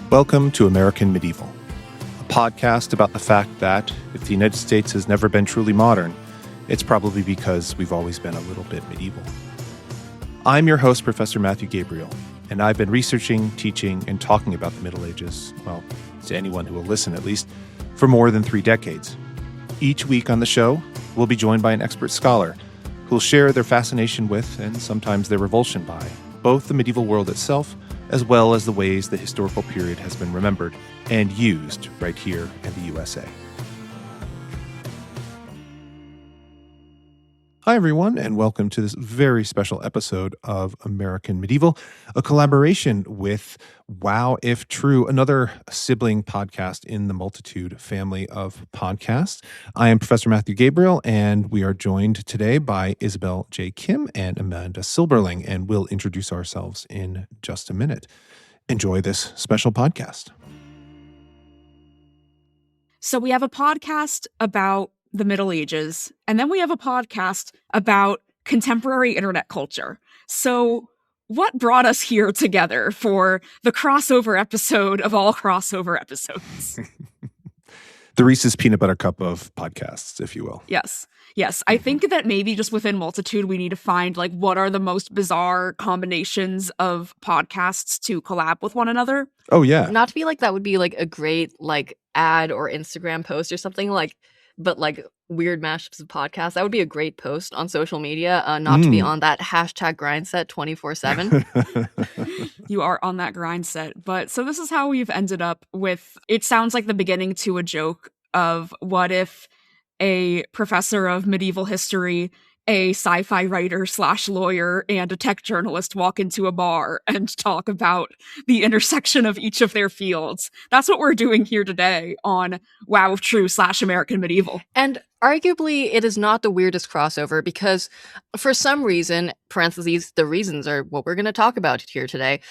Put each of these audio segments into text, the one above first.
Welcome to American Medieval, a podcast about the fact that if the United States has never been truly modern, it's probably because we've always been a little bit medieval. I'm your host, Professor Matthew Gabriel, and I've been researching, teaching, and talking about the Middle Ages, well, to anyone who will listen at least, for more than 3 decades. Each week on the show, we'll be joined by an expert scholar who will share their fascination with, and sometimes their revulsion by, both the medieval world itself as well as the ways the historical period has been remembered and used right here in the USA. Hi, everyone, and welcome to this very special episode of American Medieval, a collaboration with Wow If True, another sibling podcast in the Multitude family of podcasts. I am Professor Matthew Gabriel, and we are joined today by Isabel J. Kim and Amanda Silberling, and we'll introduce ourselves in just a minute. Enjoy this special podcast. So we have a podcast about the Middle Ages, and then we have a podcast about contemporary internet culture. So what brought us here together for the crossover episode of all crossover episodes? The Reese's Peanut Butter Cup of podcasts, if you will. Yes. I think that maybe just within Multitude, we need to find like what are the most bizarre combinations of podcasts to collab with one another. Oh, yeah. Not to be like that would be like a great like ad or Instagram post or something but like weird mashups of podcasts. That would be a great post on social media, not to be on that hashtag grind set 24/7. You are on that grind set. But so this is how we've ended up with, it sounds like the beginning to a joke of what if a professor of medieval history, a sci-fi writer / lawyer, and a tech journalist walk into a bar and talk about the intersection of each of their fields. That's what we're doing here today on Wow If True / American Medieval. And arguably, it is not the weirdest crossover because for some reason, parentheses, the reasons are what we're going to talk about here today.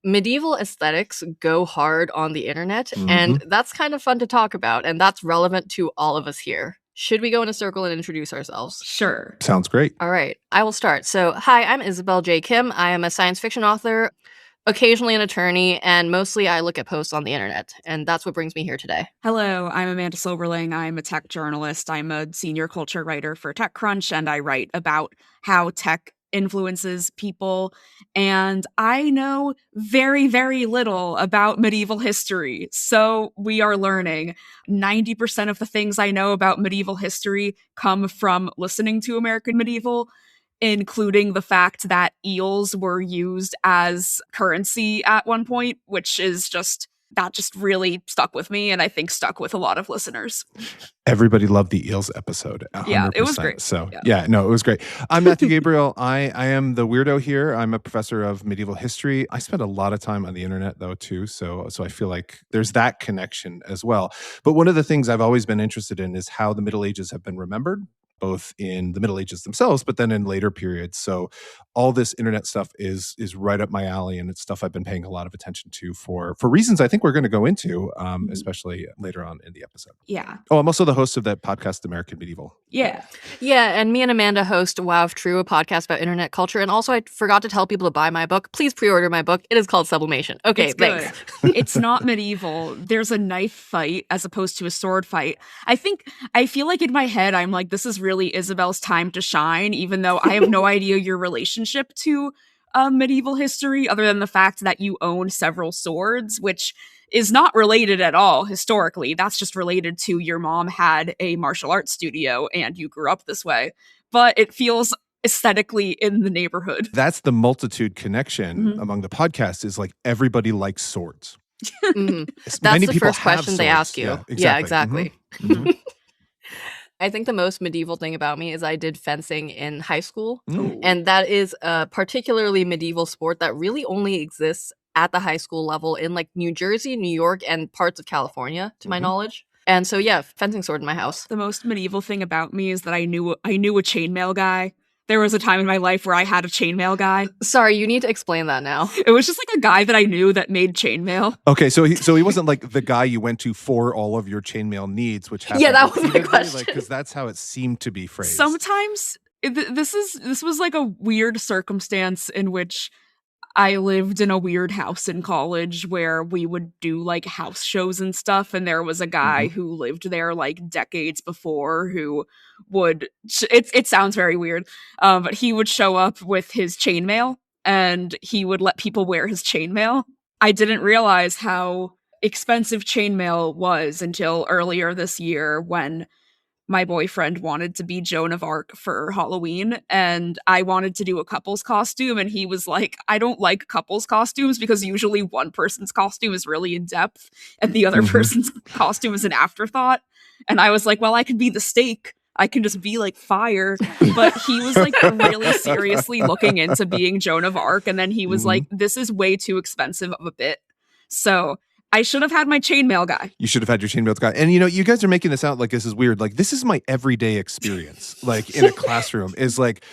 Medieval aesthetics go hard on the internet, and that's kind of fun to talk about, and that's relevant to all of us here. Should we go in a circle and introduce ourselves? Sure. Sounds great. All right, I will start. So, hi, I'm Isabel J. Kim. I am a science fiction author, occasionally an attorney, and mostly I look at posts on the internet. And that's what brings me here today. Hello, I'm Amanda Silberling. I'm a tech journalist. I'm a senior culture writer for TechCrunch, and I write about how tech influences people. And I know very, very little about medieval history. So we are learning. 90% of the things I know about medieval history come from listening to American Medieval, including the fact that eels were used as currency at one point, which is that just really stuck with me, and I think stuck with a lot of listeners. Everybody loved the eels episode. 100%. Yeah, it was great. So it was great. I'm Matthew Gabriel. I am the weirdo here. I'm a professor of medieval history. I spend a lot of time on the internet though too. So I feel like there's that connection as well. But one of the things I've always been interested in is how the Middle Ages have been remembered, both in the Middle Ages themselves, but then in later periods. So all this internet stuff is right up my alley, and it's stuff I've been paying a lot of attention to for reasons I think we're going to go into, especially later on in the episode. Yeah. Oh, I'm also the host of that podcast, American Medieval. Yeah, and me and Amanda host Wow If True, a podcast about internet culture. And also, I forgot to tell people to buy my book. Please pre-order my book. It is called Sublimation. Okay, it's thanks. It's not medieval. There's a knife fight as opposed to a sword fight. I feel like in my head, I'm like, this is really Isabel's time to shine, even though I have no idea your relationship to medieval history, other than the fact that you own several swords, which is not related at all historically. That's just related to your mom had a martial arts studio and you grew up this way. But it feels aesthetically in the neighborhood. That's the Multitude connection among the podcasts, is like everybody likes swords. That's Many the people first have question they swords. ask you. Yeah, exactly. I think the most medieval thing about me is I did fencing in high school. And that is a particularly medieval sport that really only exists at the high school level in like New Jersey, New York, and parts of California, to my knowledge. And so, fencing sword in my house. The most medieval thing about me is that I knew a chainmail guy. There was a time in my life where I had a chainmail guy. Sorry, you need to explain that now. It was just like a guy that I knew that made chainmail. Okay, so he wasn't like the guy you went to for all of your chainmail needs, which happened. Yeah, that was my question. Because that's how it seemed to be phrased. Sometimes this was like a weird circumstance in which I lived in a weird house in college where we would do like house shows and stuff. And there was a guy who lived there like decades before who would, it sounds very weird, but he would show up with his chainmail and he would let people wear his chainmail. I didn't realize how expensive chainmail was until earlier this year when my boyfriend wanted to be Joan of Arc for Halloween, and I wanted to do a couple's costume, and he was like, I don't like couple's costumes because usually one person's costume is really in depth and the other person's costume is an afterthought. And I was like, well, I could be the steak. I can just be like fire. But he was like really seriously looking into being Joan of Arc, and then he was like, this is way too expensive of a bit. So I should have had my chainmail guy. You should have had your chainmail guy. And, you know, you guys are making this out like this is weird. Like, this is my everyday experience, like, in a classroom, is like,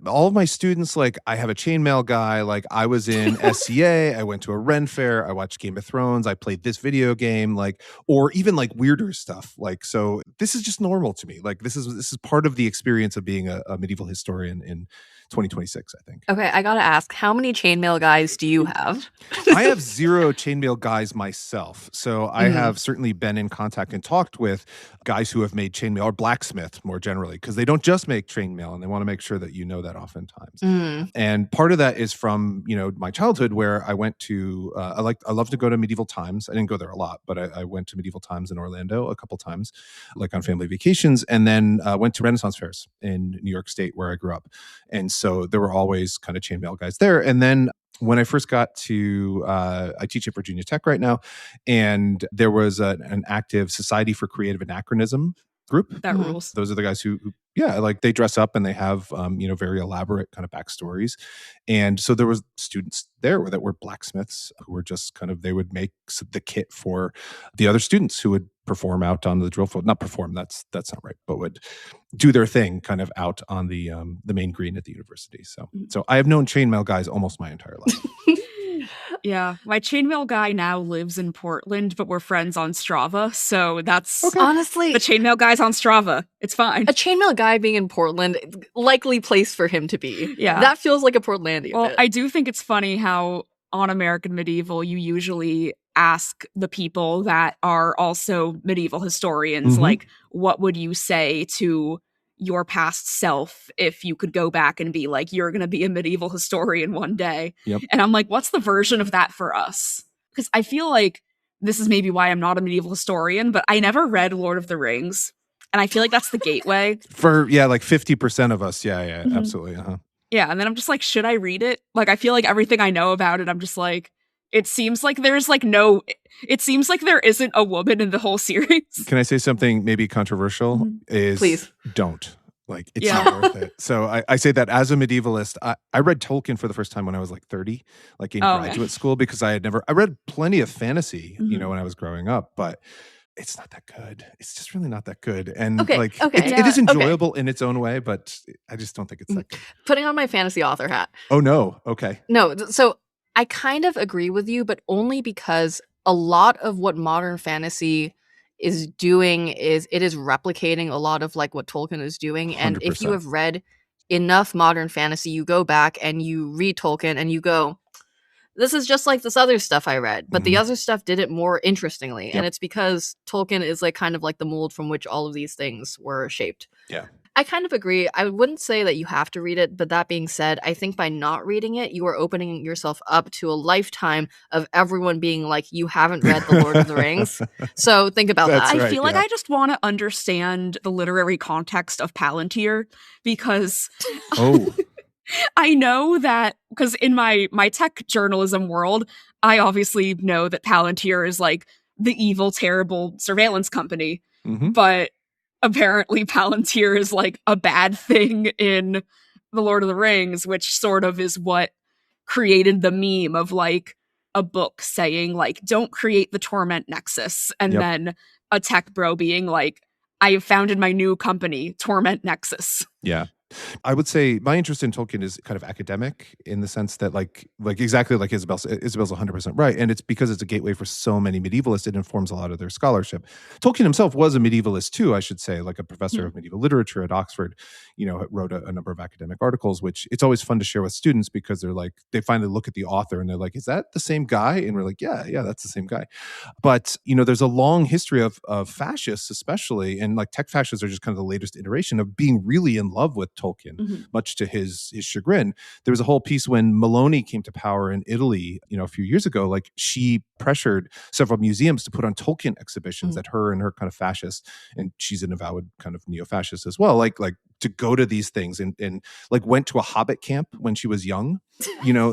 all of my students, like, I have a chainmail guy. Like, I was in SCA. I went to a Ren fair. I watched Game of Thrones. I played this video game, like, or even, like, weirder stuff. Like, so this is just normal to me. Like, this is part of the experience of being a medieval historian in 2026, I think. Okay, I gotta ask, how many chainmail guys do you have? I have 0 chainmail guys myself. So I have certainly been in contact and talked with guys who have made chainmail, or blacksmiths more generally, because they don't just make chainmail, and they want to make sure that you know that oftentimes. And part of that is from, you know, my childhood, where I went to, I love to go to Medieval Times. I didn't go there a lot, but I went to Medieval Times in Orlando a couple times, like on family vacations, and then went to Renaissance fairs in New York State where I grew up. And so there were always kind of chainmail guys there. And then when I first got to, I teach at Virginia Tech right now, and there was an active Society for Creative Anachronism group. That rules. Those are the guys who yeah, like, they dress up and they have, you know, very elaborate kind of backstories. And so there was students there that were blacksmiths who were just kind of, they would make the kit for the other students who would perform out on the drill floor. Not perform, that's not right, but would do their thing kind of out on the main green at the university. So I have known chainmail guys almost my entire life. Yeah, my chainmail guy now lives in Portland, but we're friends on Strava, so that's Honestly, the chainmail guy's on Strava. It's fine. a chainmail guy being in Portland, likely place for him to be. Yeah. That feels like a Portlandia Well, bit. I do think it's funny how on American Medieval, you usually ask the people that are also medieval historians, like, what would you say to your past self if you could go back and be like, you're going to be a medieval historian one day? Yep. And I'm like, what's the version of that for us? Because I feel like this is maybe why I'm not a medieval historian, but I never read Lord of the Rings. And I feel like that's the gateway. For, yeah, like 50% of us. Yeah, absolutely. Yeah, and then I'm just like, should I read it? Like, I feel like everything I know about it, I'm just like, it seems like there's like it seems like there isn't a woman in the whole series. Can I say something maybe controversial? Is Please. Don't. Like, it's not worth it. So I say that as a medievalist. I read Tolkien for the first time when I was like 30, like in graduate school, because I read plenty of fantasy, you know, when I was growing up, but it's not that good. It's just really not that good. And it is enjoyable in its own way, but I just don't think it's that good. Putting on my fantasy author hat. Oh, no. Okay. No, so I kind of agree with you, but only because a lot of what modern fantasy is doing is it is replicating a lot of like what Tolkien is doing. And if you 100%. have read enough modern fantasy, you go back and you read Tolkien and you go, this is just like this other stuff I read, but the other stuff did it more interestingly. And it's because Tolkien is like kind of like the mold from which all of these things were shaped. Yeah. I kind of agree. I wouldn't say that you have to read it, but that being said, I think by not reading it, you are opening yourself up to a lifetime of everyone being like, you haven't read The Lord of the Rings. So think about that. I feel like I just want to understand the literary context of Palantir, because I know that, because in my tech journalism world, I obviously know that Palantir is like the evil, terrible surveillance company, but apparently Palantir is like a bad thing in The Lord of the Rings, which sort of is what created the meme of like a book saying like, don't create the torment nexus, and then a tech bro being like, I have founded my new company, Torment Nexus. Yeah. I would say my interest in Tolkien is kind of academic in the sense that like exactly like Isabel's 100% right. And it's because it's a gateway for so many medievalists, it informs a lot of their scholarship. Tolkien himself was a medievalist too, I should say, like a professor Hmm. of medieval literature at Oxford, wrote a number of academic articles, which it's always fun to share with students because they finally look at the author and they're like, is that the same guy? And we're like, yeah, that's the same guy. But there's a long history of fascists, especially, and like tech fascists are just kind of the latest iteration of being really in love with Tolkien, Hmm. much to his chagrin. There was a whole piece when Maloney came to power in Italy, a few years ago. Like she pressured several museums to put on Tolkien exhibitions Mhm. that her and her kind of fascists, and she's an avowed kind of neo-fascist as well, like to go to these things and like went to a Hobbit camp when she was young.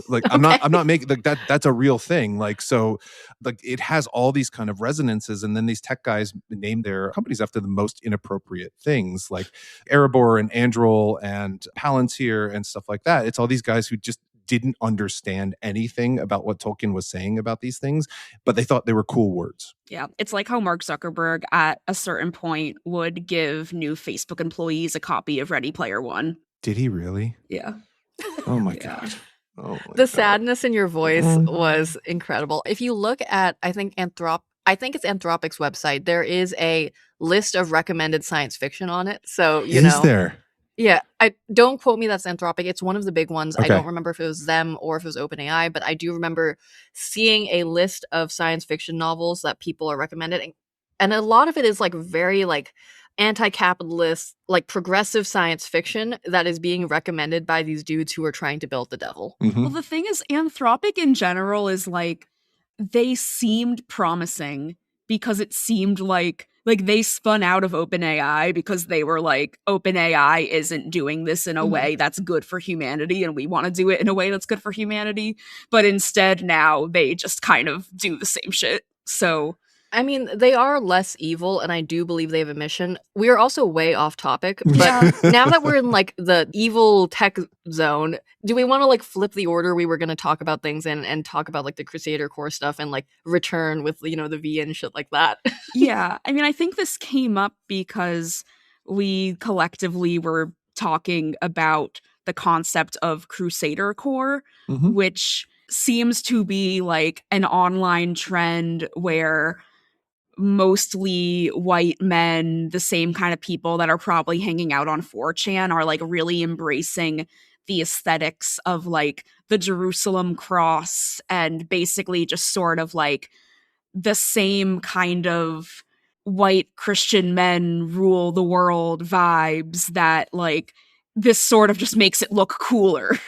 Like I'm not Okay. I'm not making like that's a real thing. Like so like it has all these kind of resonances, and then these tech guys name their companies after the most inappropriate things like Erebor and Androl and Palantir and stuff like that. It's all these guys who just didn't understand anything about what Tolkien was saying about these things, but they thought they were cool words. Yeah, it's like how Mark Zuckerberg at a certain point would give new Facebook employees a copy of Ready Player One. Did he really? Yeah. Oh my Yeah. god. Oh my The god. sadness in your voice was incredible. If you look at, I think it's Anthropic's website, there is a list of recommended science fiction on it. So, Is there? yeah, I don't quote me, that's Anthropic. It's one of the big ones. I don't Okay. remember if it was them or if it was OpenAI, but I do remember seeing a list of science fiction novels that people are recommended. And a lot of it is like very like anti-capitalist, like progressive science fiction that is being recommended by these dudes who are trying to build the devil. Well, the thing is, Anthropic in general is like they seemed promising because it seemed like they spun out of OpenAI because they were like, OpenAI isn't doing this in a Mhm. way that's good for humanity, and we want to do it in a way that's good for humanity. But instead, now they just kind of do the same shit. So I mean, they are less evil, and I do believe they have a mission. We are also way off topic, but yeah, now that we're in like the evil tech zone, do we want to like flip the order we were going to talk about things and talk about like the Crusader core stuff and like return with the V and shit like that? yeah. I mean, I think this came up because we collectively were talking about the concept of Crusader core, Mhm. which seems to be like an online trend where mostly white men, the same kind of people that are probably hanging out on 4chan, are like really embracing the aesthetics of like the Jerusalem cross and basically just sort of like the same kind of white Christian men rule the world vibes that like this sort of just makes it look cooler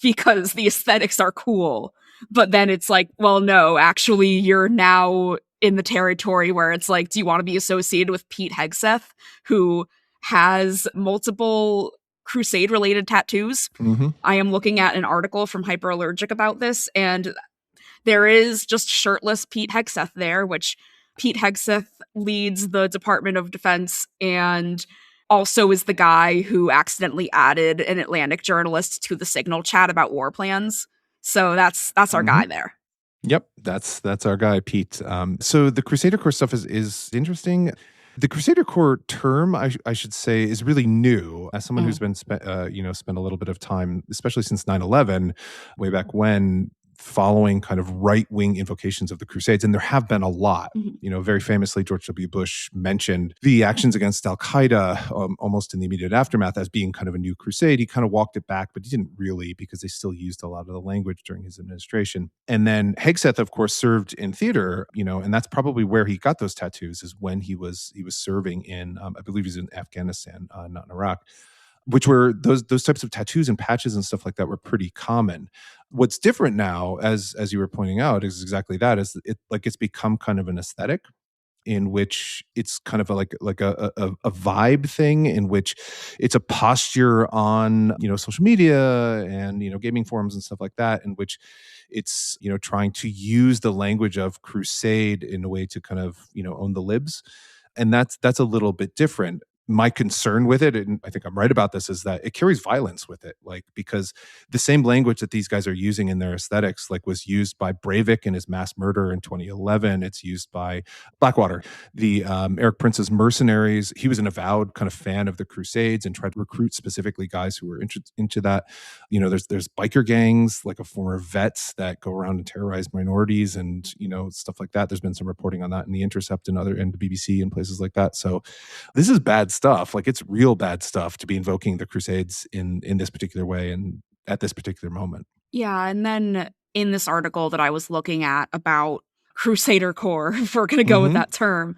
because the aesthetics are cool. But then it's like, well, no, actually, you're now in the territory where it's like, do you want to be associated with Pete Hegseth, who has multiple crusade related tattoos? Mhm. I am looking at an article from Hyperallergic about this, and there is just shirtless Pete Hegseth there, which Pete Hegseth leads the Department of Defense and also is the guy who accidentally added an Atlantic journalist to the Signal chat about war plans. So that's our Mhm. guy there. Yep, that's our guy, Pete. So the Crusader Core stuff is interesting. The Crusader Core term, I should say, is really new. As someone who's been spent a little bit of time, especially since 9/11, way back when, following kind of right wing invocations of the Crusades, and there have been a lot. Mhm. Very famously, George W. Bush mentioned the actions against Al Qaeda almost in the immediate aftermath as being kind of a new crusade. He kind of walked it back, but he didn't really because they still used a lot of the language during his administration. And then Hegseth, of course, served in theater, and that's probably where he got those tattoos is when he was serving in, I believe he's in Afghanistan, not in Iraq, which were those types of tattoos and patches and stuff like that were pretty common. What's different now, as you were pointing out, is exactly that. Is it's become kind of an aesthetic in which it's kind of a vibe thing in which it's a posture on social media and gaming forums and stuff like that, in which it's trying to use the language of crusade in a way to kind of own the libs, and that's a little bit different. my concern with it, and I think I'm right about this, is that it carries violence with it. Like, because the same language that these guys are using in their aesthetics, like, was used by Breivik in his mass murder in 2011. It's used by Blackwater, the Eric Prince's mercenaries. He was an avowed kind of fan of the Crusades and tried to recruit specifically guys who were into that. You know, there's biker gangs, like, of former vets that go around and terrorize minorities and, you know, stuff like that. There's been some reporting on that in The Intercept and the BBC and places like that. So this is bad stuff. Like, it's real bad stuff to be invoking the Crusades in this particular way and at this particular moment. Yeah, and then in this article that I was looking at about Crusader core, if we're going to go with that term,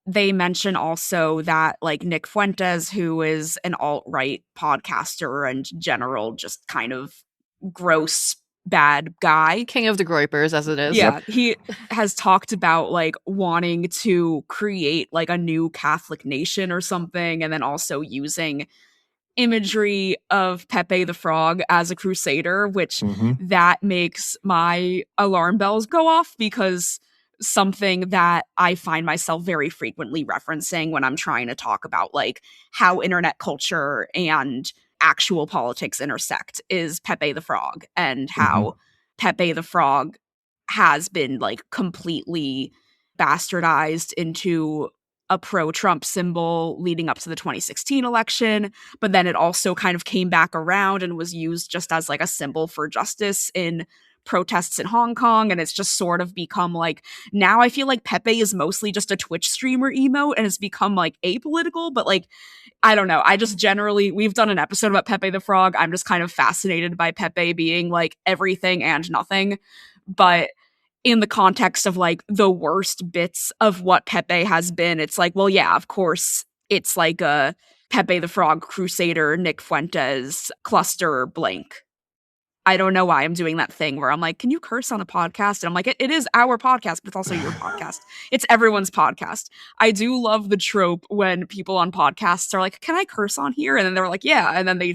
they mention also that, like, Nick Fuentes, who is an alt-right podcaster and general just kind of gross bad guy, king of the groypers, as it is. Yeah, he has talked about, like, wanting to create, like, a new Catholic nation or something, and then also using imagery of Pepe the Frog as a crusader, which that makes my alarm bells go off, because something that I find myself very frequently referencing when I'm trying to talk about, like, how internet culture and actual politics intersect is Pepe the Frog, and how Pepe the Frog has been, like, completely bastardized into a pro-Trump symbol leading up to the 2016 election, but then it also kind of came back around and was used just as, like, a symbol for justice in protests in Hong Kong, and it's just sort of become, like, now I feel like Pepe is mostly just a Twitch streamer emote, and it's become, like, apolitical, but, like, I don't know. I just generally, we've done an episode about Pepe the Frog. I'm just kind of fascinated by Pepe being, like, everything and nothing, but in the context of, like, the worst bits of what Pepe has been, it's like, well, yeah, of course, it's like a Pepe the Frog Crusader, Nick Fuentes cluster blank. I don't know why I'm doing that thing where I'm like, can you curse on a podcast? And I'm like, it is our podcast, but it's also your podcast. It's everyone's podcast. I do love the trope when people on podcasts are like, can I curse on here? And then they're like, yeah. And then they,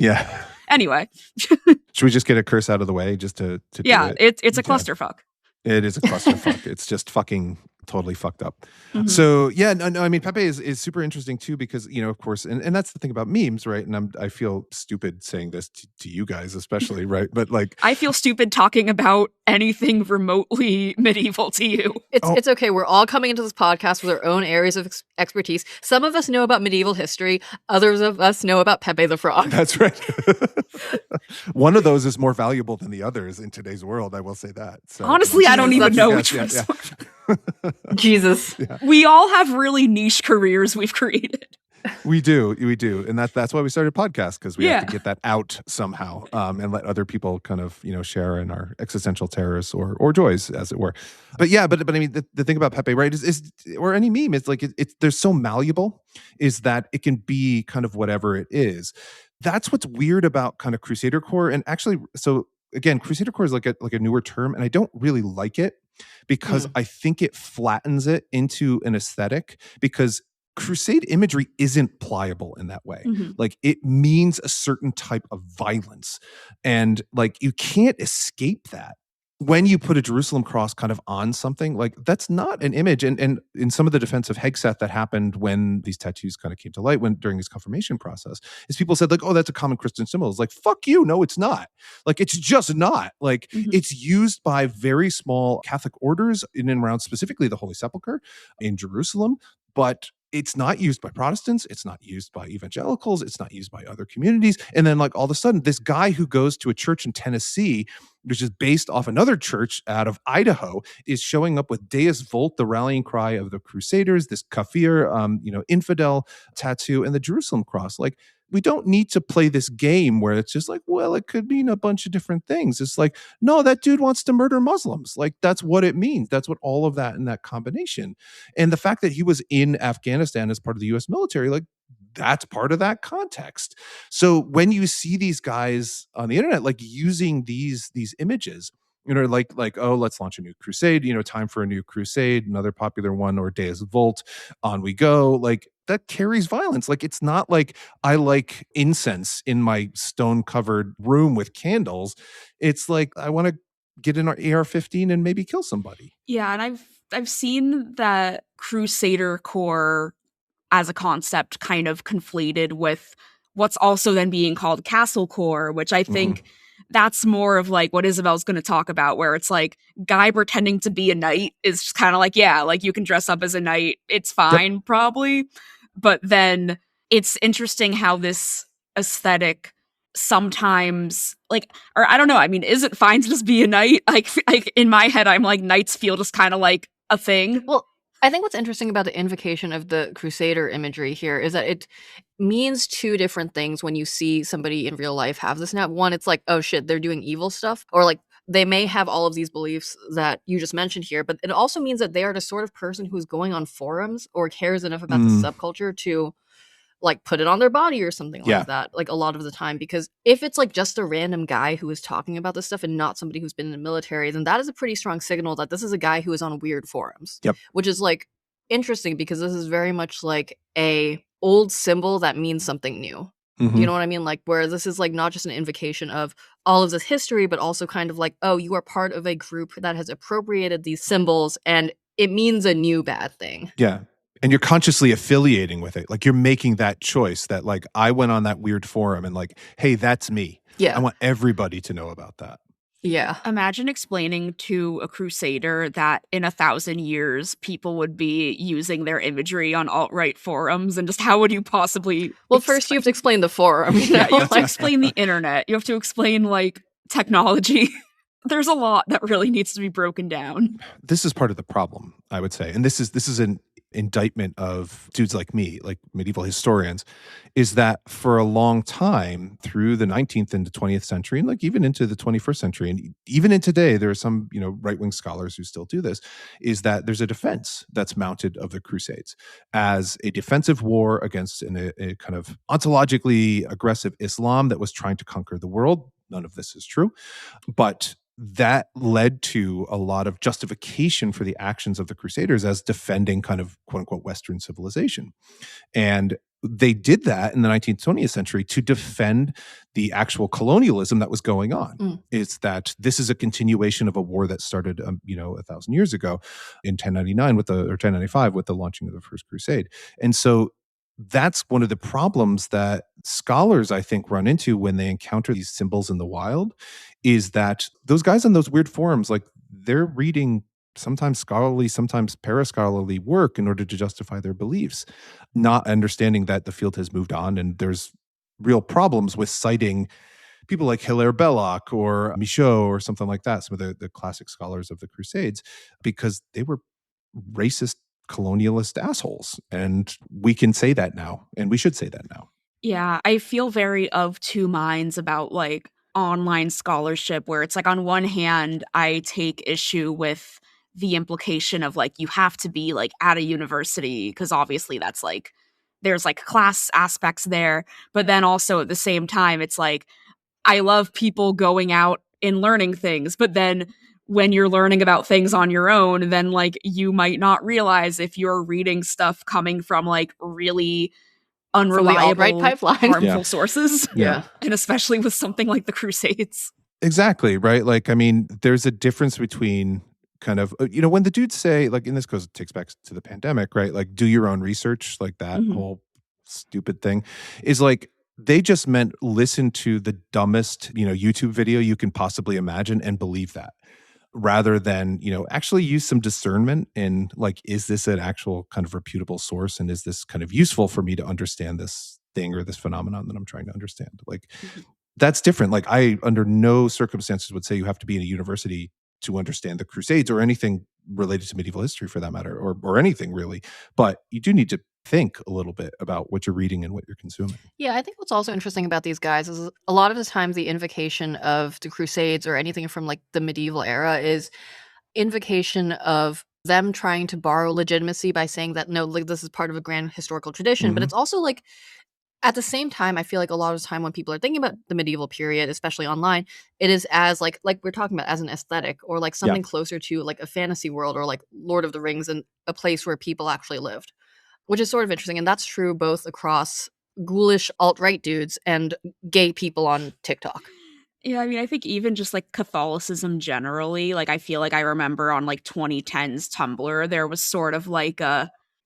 anyway. Should we just get a curse out of the way just to do it? It's a clusterfuck. It is a clusterfuck. It's just fucking totally fucked up. So yeah, no, I mean, Pepe is super interesting too, because, you know, of course, and that's the thing about memes, right? And I feel stupid saying this to you guys, especially, right? But, like, I feel stupid talking about anything remotely medieval to you. It's okay. We're all coming into this podcast with our own areas of expertise. Some of us know about medieval history. Others of us know about Pepe the Frog. That's right. One of those is more valuable than the others in today's world. I will say that. So, honestly, I don't even know which one's. Jesus. We all have really niche careers we've created. We do, and that's why we started podcasts, because we have to get that out somehow, and let other people kind of, you know, share in our existential terrors or joys, as it were. But yeah, but I mean, the thing about Pepe, right, is or any meme, it's like it's they're so malleable, is that it can be kind of whatever it is. That's what's weird about kind of Crusader core, and actually, so again, Crusader core is like a newer term, and I don't really like it, because I think it flattens it into an aesthetic, because Crusade imagery isn't pliable in that way. Like, it means a certain type of violence, and, like, you can't escape that. When you put a Jerusalem cross kind of on something, like, that's not an image. And in some of the defense of Hegseth that happened when these tattoos kind of came to light during his confirmation process, is people said, like, oh, that's a common Christian symbol. It's like, fuck you. No, it's not. Like, it's just not. Like, it's used by very small Catholic orders in and around specifically the Holy Sepulchre in Jerusalem, but it's not used by Protestants. It's not used by evangelicals. It's not used by other communities. And then, like, all of a sudden, this guy who goes to a church in Tennessee, which is based off another church out of Idaho, is showing up with Deus Vult, the rallying cry of the Crusaders, this kafir, infidel tattoo, and the Jerusalem cross. Like, we don't need to play this game where it's just like, well, it could mean a bunch of different things. It's like, no, that dude wants to murder Muslims. Like, that's what it means. That's what all of that in that combination. And the fact that he was in Afghanistan as part of the US military, like, that's part of that context. So when you see these guys on the internet, like, using these images, you know, like, oh, let's launch a new crusade, you know, time for a new crusade, another popular one, or Deus Vult, on we go. Like, that carries violence. Like, it's not like I like incense in my stone covered room with candles. It's like, I want to get an AR-15 and maybe kill somebody. Yeah, and I've seen that Crusader core as a concept kind of conflated with what's also then being called castlecore, which I think that's more of like what Isabel's going to talk about, where it's like guy pretending to be a knight is just kind of like, yeah, like you can dress up as a knight. It's fine, probably. But then it's interesting how this aesthetic sometimes like, or I don't know, I mean, is it fine to just be a knight? Like in my head, I'm like, knights feel just kind of like a thing. Well, I think what's interesting about the invocation of the crusader imagery here is that it means two different things when you see somebody in real life have this now. One, it's like, oh shit, they're doing evil stuff, or like they may have all of these beliefs that you just mentioned here, but it also means that they are the sort of person who's going on forums or cares enough about the subculture to like put it on their body or something like that, like a lot of the time. Because if it's like just a random guy who is talking about this stuff and not somebody who's been in the military, then that is a pretty strong signal that this is a guy who is on weird forums. Which is like interesting because this is very much like a old symbol that means something new. You know what I mean? Like where this is like not just an invocation of all of this history, but also kind of like, oh, you are part of a group that has appropriated these symbols and it means a new bad thing. Yeah. And you're consciously affiliating with it. Like you're making that choice that like, I went on that weird forum and like, hey, that's me. Yeah. I want everybody to know about that. Yeah. Imagine explaining to a crusader that in 1,000 years, people would be using their imagery on alt-right forums, and just how would you possibly... Well, first you have to explain the forum. You have to explain the internet. You have to explain, like, technology. There's a lot that really needs to be broken down. This is part of the problem, I would say. And this is an indictment of dudes like me, like medieval historians, is that for a long time through the 19th and the 20th century, and like even into the 21st century, and even in today, there are some, right-wing scholars who still do this, is that there's a defense that's mounted of the Crusades as a defensive war against a kind of ontologically aggressive Islam that was trying to conquer the world. None of this is true, but that led to a lot of justification for the actions of the Crusaders as defending kind of quote unquote Western civilization. And they did that in the 19th, 20th century to defend the actual colonialism that was going on. It's that this is a continuation of a war that started, 1,000 years ago in 1099 or 1095 with the launching of the First Crusade. And so that's one of the problems that scholars, I think, run into when they encounter these symbols in the wild, is that those guys on those weird forums, like they're reading sometimes scholarly, sometimes parascholarly work in order to justify their beliefs, not understanding that the field has moved on and there's real problems with citing people like Hilaire Belloc or Michaud or something like that, some of the classic scholars of the Crusades, because they were racist colonialist assholes. And we can say that now, and we should say that now. Yeah, I feel very of two minds about like online scholarship, where it's like on one hand, I take issue with the implication of like you have to be like at a university, because obviously that's like there's like class aspects there. But then also at the same time, it's like I love people going out and learning things, but then when you're learning about things on your own, then like you might not realize if you're reading stuff coming from like really unreliable, harmful sources. Yeah. And especially with something like the Crusades. Exactly, right? Like, I mean, there's a difference between kind of, when the dudes say, like, and this takes back to the pandemic, right? Like, do your own research, like that whole stupid thing is like, they just meant listen to the dumbest, YouTube video you can possibly imagine and believe that, rather than, actually use some discernment in like, is this an actual kind of reputable source? And is this kind of useful for me to understand this thing or this phenomenon that I'm trying to understand? Like, that's different. Like, I, under no circumstances would say you have to be in a university to understand the Crusades or anything related to medieval history for that matter, or anything really. But you do need to think a little bit about what you're reading and what you're consuming. Yeah, I think what's also interesting about these guys is a lot of the times the invocation of the Crusades or anything from like the medieval era is invocation of them trying to borrow legitimacy by saying that no, like this is part of a grand historical tradition. But it's also like at the same time, I feel like a lot of the time when people are thinking about the medieval period, especially online, it is as like we're talking about as an aesthetic or like something closer to like a fantasy world or like Lord of the Rings and a place where people actually lived, which is sort of interesting. And that's true both across ghoulish alt-right dudes and gay people on TikTok. Yeah, I mean, I think even just like Catholicism generally, like I feel like I remember on like 2010's Tumblr, there was sort of like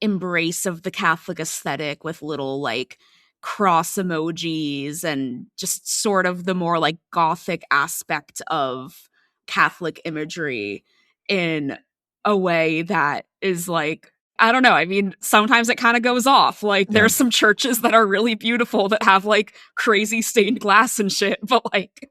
embrace of the Catholic aesthetic with little like cross emojis and just sort of the more like Gothic aspect of Catholic imagery in a way that is like, I don't know. I mean, sometimes it kind of goes off. Like, Yeah. there's some churches that are really beautiful that have like crazy stained glass and shit, but like,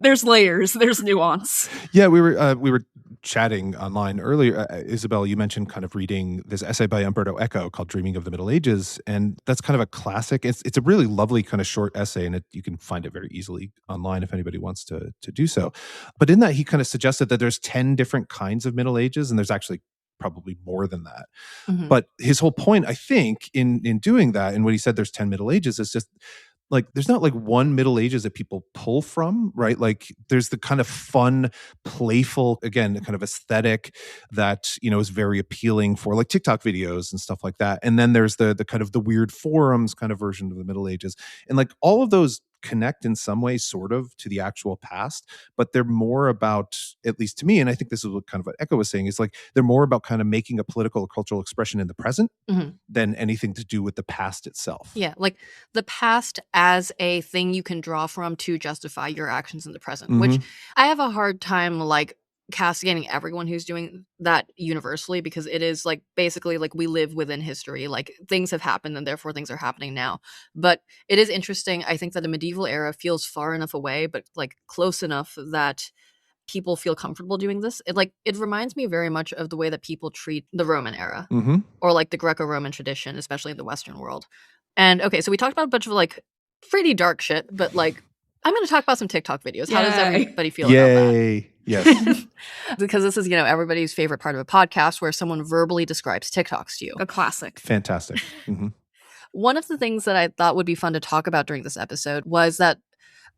there's layers, there's nuance. Yeah, we were chatting online earlier. Isabel, you mentioned kind of reading this essay by Umberto Eco called "Dreaming of the Middle Ages," and that's kind of a classic. It's a really lovely kind of short essay, and you can find it very easily online if anybody wants to do so. But in that, he kind of suggested that there's 10 different kinds of Middle Ages, and there's actually probably more than that. Mhm. But his whole point, I think, in doing that, and when he said there's 10 Middle Ages, is just like there's not like one Middle Ages that people pull from, right? Like there's the kind of fun, playful, again, kind of aesthetic that, you know, is very appealing for like TikTok videos and stuff like that. And then there's the kind of the weird forums kind of version of the Middle Ages. And like all of those connect in some way sort of to the actual past, but they're more about, at least to me, and I think this is what kind of what Echo was saying, is like they're more about kind of making a political or cultural expression in the present Mhm. than anything to do with the past itself. Yeah, like the past as a thing you can draw from to justify your actions in the present, which Mhm. I have a hard time like castigating everyone who's doing that universally, because it is like basically like we live within history, like things have happened and therefore things are happening now. But it is interesting. I think that the medieval era feels far enough away, but like close enough that people feel comfortable doing this. It reminds me very much of the way that people treat the Roman era Mhm. or like the Greco-Roman tradition, especially in the Western world. And okay, so we talked about a bunch of like pretty dark shit, but like I'm going to talk about some TikTok videos. How does Yay. everybody feel about that? Yay. Yes. Because this is, you know, everybody's favorite part of a podcast where someone verbally describes TikToks to you. A classic. Fantastic. Mhm. One of the things that I thought would be fun to talk about during this episode was that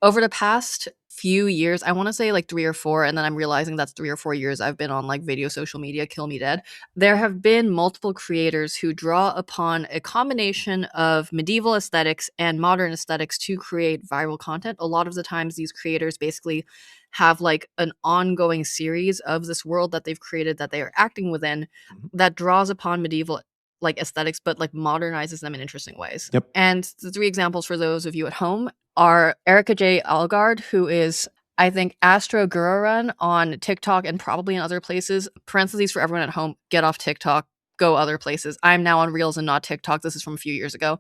over the past few years, I want to say like 3 or 4, and then I'm realizing that's 3 or 4 years I've been on like video social media, kill me dead. There have been multiple creators who draw upon a combination of medieval aesthetics and modern aesthetics to create viral content. A lot of the times these creators basically have like an ongoing series of this world that they've created that they are acting within Mhm. that draws upon medieval like aesthetics but like modernizes them in interesting ways. Yep. And the 3 examples for those of you at home are Erica J. Algard, who is, I think, Astro Gururun on TikTok and probably in other places. Parentheses for everyone at home, get off TikTok, go other places. I'm now on Reels and not TikTok. This is from a few years ago.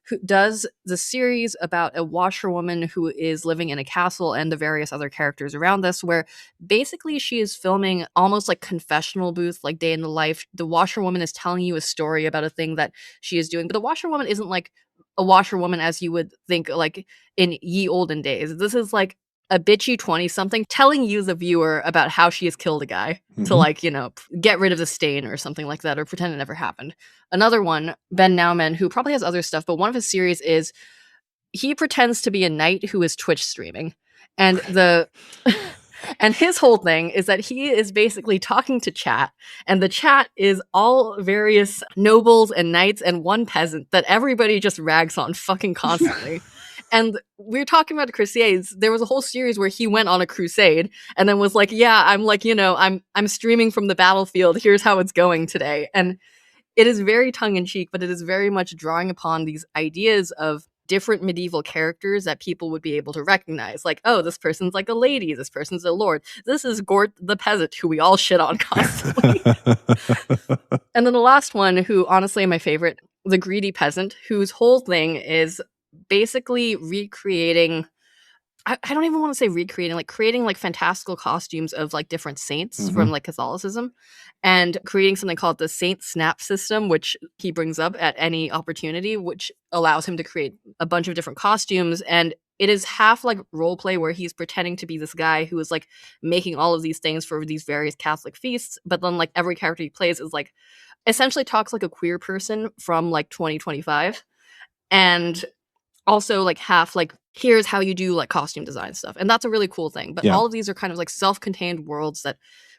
Who does the series about a washerwoman who is living in a castle and the various other characters around this, where basically she is filming almost like confessional booth, like day in the life. The washerwoman is telling you a story about a thing that she is doing, but the washerwoman isn't like a washerwoman as you would think like in ye olden days. This is like a bitchy 20-something telling you, the viewer, about how she has killed a guy to Mhm. like, you know, get rid of the stain or something like that, or pretend it never happened. Another one, Ben Nauman, who probably has other stuff, but one of his series is he pretends to be a knight who is Twitch streaming. And the and his whole thing is that he is basically talking to chat, and the chat is all various nobles and knights and one peasant that everybody just rags on fucking constantly. And we're talking about the Crusades. There was a whole series where he went on a crusade and then was like, yeah, I'm like, you know, I'm streaming from the battlefield. Here's how it's going today. And it is very tongue-in-cheek, but it is very much drawing upon these ideas of different medieval characters that people would be able to recognize. Like, oh, this person's like a lady, this person's a lord, this is Gort the peasant, who we all shit on constantly. And then the last one, who honestly my favorite, the greedy peasant, whose whole thing is basically recreating, I don't even want to say recreating, like creating like fantastical costumes of like different saints from Mhm. like Catholicism, and creating something called the Saint Snap system, which he brings up at any opportunity, which allows him to create a bunch of different costumes. And it is half like role play where he's pretending to be this guy who is like making all of these things for these various Catholic feasts, but then like every character he plays is like essentially talks like a queer person from like 2025. And also like half like here's how you do like costume design stuff, and that's a really cool thing. But Yeah. all of these are kind of like self-contained worlds that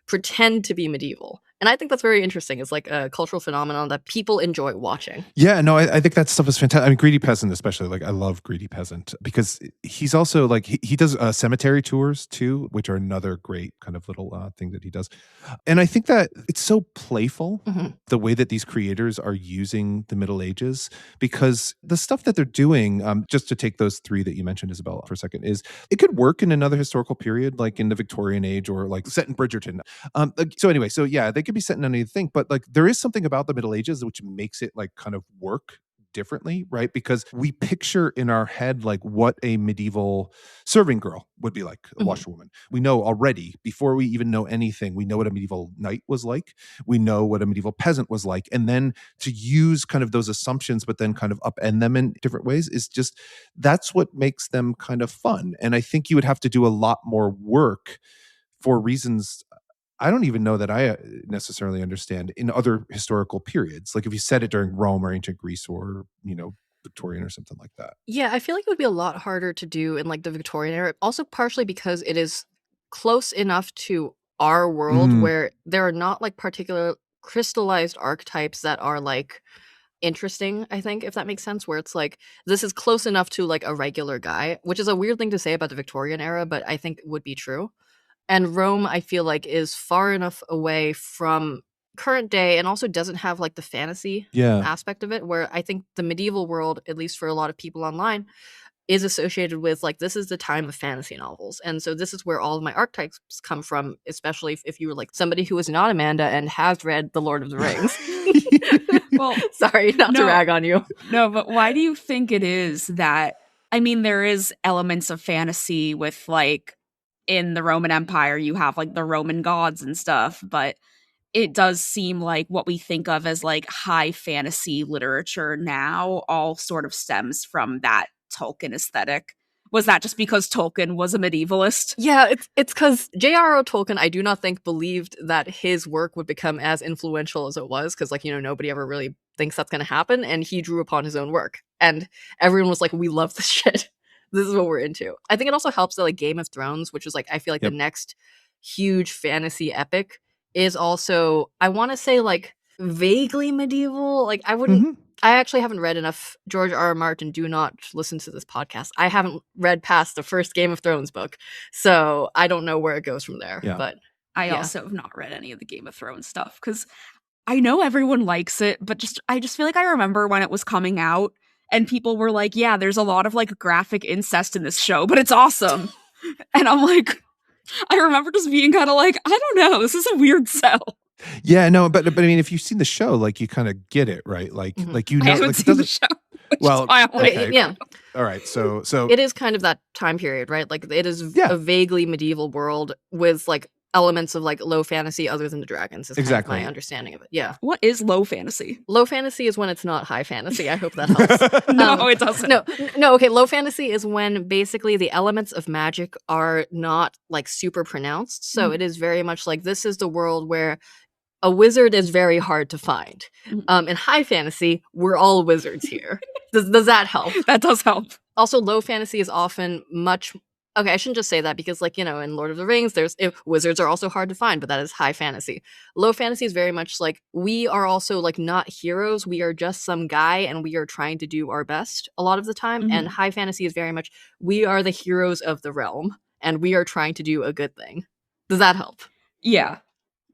pretend to be medieval, And I think that's very interesting. It's like a cultural phenomenon that people enjoy watching. Yeah, no, I think that stuff is fantastic. I mean, Greedy Peasant especially, like I love Greedy Peasant because he's also like, he does cemetery tours too, which are another great kind of little thing that he does. And I think that it's so playful, the way that these creators are using the Middle Ages, because the stuff that they're doing, just to take those three that you mentioned, Isabella, for a second, is it could work in another historical period, like in the Victorian age or like set in Bridgerton. So anyway, so yeah, they could be set in anything, but like there is something about the Middle Ages which makes it like kind of work differently, right? Because we picture in our head like what a medieval serving girl would be like, a washerwoman. We know already before we even know anything, we know what a medieval knight was like. We know what a medieval peasant was like. And then to use kind of those assumptions, but then kind of upend them in different ways is just, that's what makes them kind of fun. And I think you would have to do a lot more work for reasons I don't even know that I necessarily understand in other historical periods. Like if you said it during Rome or ancient Greece or, Victorian or something like that. Yeah, I feel like it would be a lot harder to do in like the Victorian era. Also, partially because it is close enough to our world where there are not like particular crystallized archetypes that are like interesting, I think, if that makes sense, where it's like this is close enough to like a regular guy, which is a weird thing to say about the Victorian era, but I think would be true. And Rome, I feel like, is far enough away from current day and also doesn't have like the fantasy aspect of it, where I think the medieval world, at least for a lot of people online, is associated with like this is the time of fantasy novels. And so this is where all of my archetypes come from, especially if you were like somebody who is not Amanda and has read The Lord of the Rings. Well, sorry, not to rag on you. No, but why do you think it is that, I mean, there is elements of fantasy with like in the Roman Empire, you have like the Roman gods and stuff, but it does seem like what we think of as like high fantasy literature now all sort of stems from that Tolkien aesthetic. Was that just because Tolkien was a medievalist? Yeah, it's because J.R.R. Tolkien, I do not think, believed that his work would become as influential as it was, because, like, nobody ever really thinks that's going to happen, and he drew upon his own work. And everyone was like, we love this shit. This is what we're into. I think it also helps that, like, Game of Thrones, which is, like, I feel like the next huge fantasy epic, is also, I want to say, like, vaguely medieval. Like, I wouldn't... I actually haven't read enough George R. R. Martin. Do not listen to this podcast. I haven't read past the first Game of Thrones book, so I don't know where it goes from there. Yeah. But I also have not read any of the Game of Thrones stuff because I know everyone likes it, but I just feel like I remember when it was coming out and people were like, yeah, there's a lot of like graphic incest in this show, but it's awesome. And I'm like, I remember just being kind of like, I don't know, this is a weird sell. Yeah, no, but I mean, if you've seen the show, like you kind of get it, right? Like, like I haven't seen the show. Well, okay. Yeah. All right, so it is kind of that time period, right? Like it is a vaguely medieval world with like elements of like low fantasy other than the dragons. Is exactly kind of my understanding of it. Yeah. What is low fantasy? Low fantasy is when it's not high fantasy. I hope that helps. No, it doesn't. No. Okay. Low fantasy is when basically the elements of magic are not like super pronounced. So it is very much like this is the world where a wizard is very hard to find. In high fantasy, we're all wizards here. Does that help? That does help. Also, low fantasy is often much... Okay, I shouldn't just say that because, like, in Lord of the Rings, wizards are also hard to find, but that is high fantasy. Low fantasy is very much like, we are also, like, not heroes. We are just some guy, and we are trying to do our best a lot of the time. And high fantasy is very much, we are the heroes of the realm, and we are trying to do a good thing. Does that help? Yeah.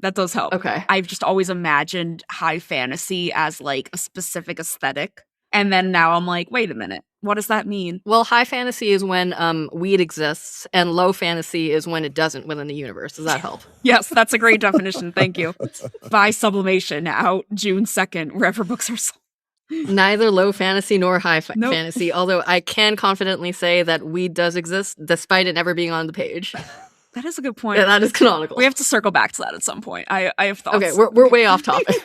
That does help. Okay. I've just always imagined high fantasy as like a specific aesthetic. And then now I'm like, wait a minute. What does that mean? Well, high fantasy is when weed exists, and low fantasy is when it doesn't within the universe. Does that help? Yes, that's a great definition. Thank you. By Sublimation, out June 2nd, wherever books are sold. Neither low fantasy nor high fantasy, although I can confidently say that weed does exist, despite it never being on the page. That is a good point. Yeah, that is canonical. We have to circle back to that at some point. I have thoughts. Okay, we're way off topic.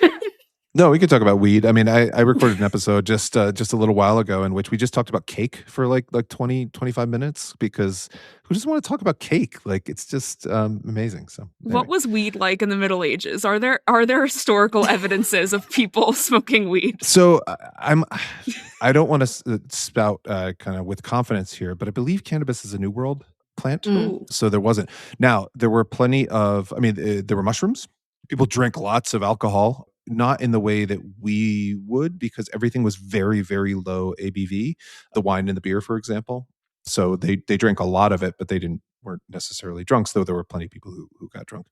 No, we could talk about weed. I mean, I recorded an episode just a little while ago in which we just talked about cake for like 20, 25 minutes because who doesn't want to talk about cake? Like, it's just amazing. So anyway. What was weed like in the Middle Ages? Are there historical evidences of people smoking weed? So I don't want to spout kind of with confidence here, but I believe cannabis is a New World plant. So there wasn't. Now, there were plenty of, there were mushrooms. People drank lots of alcohol, not in the way that we would, because everything was very, very low ABV, the wine and the beer, for example. So they drank a lot of it, but weren't necessarily drunks, though there were plenty of people who got drunk.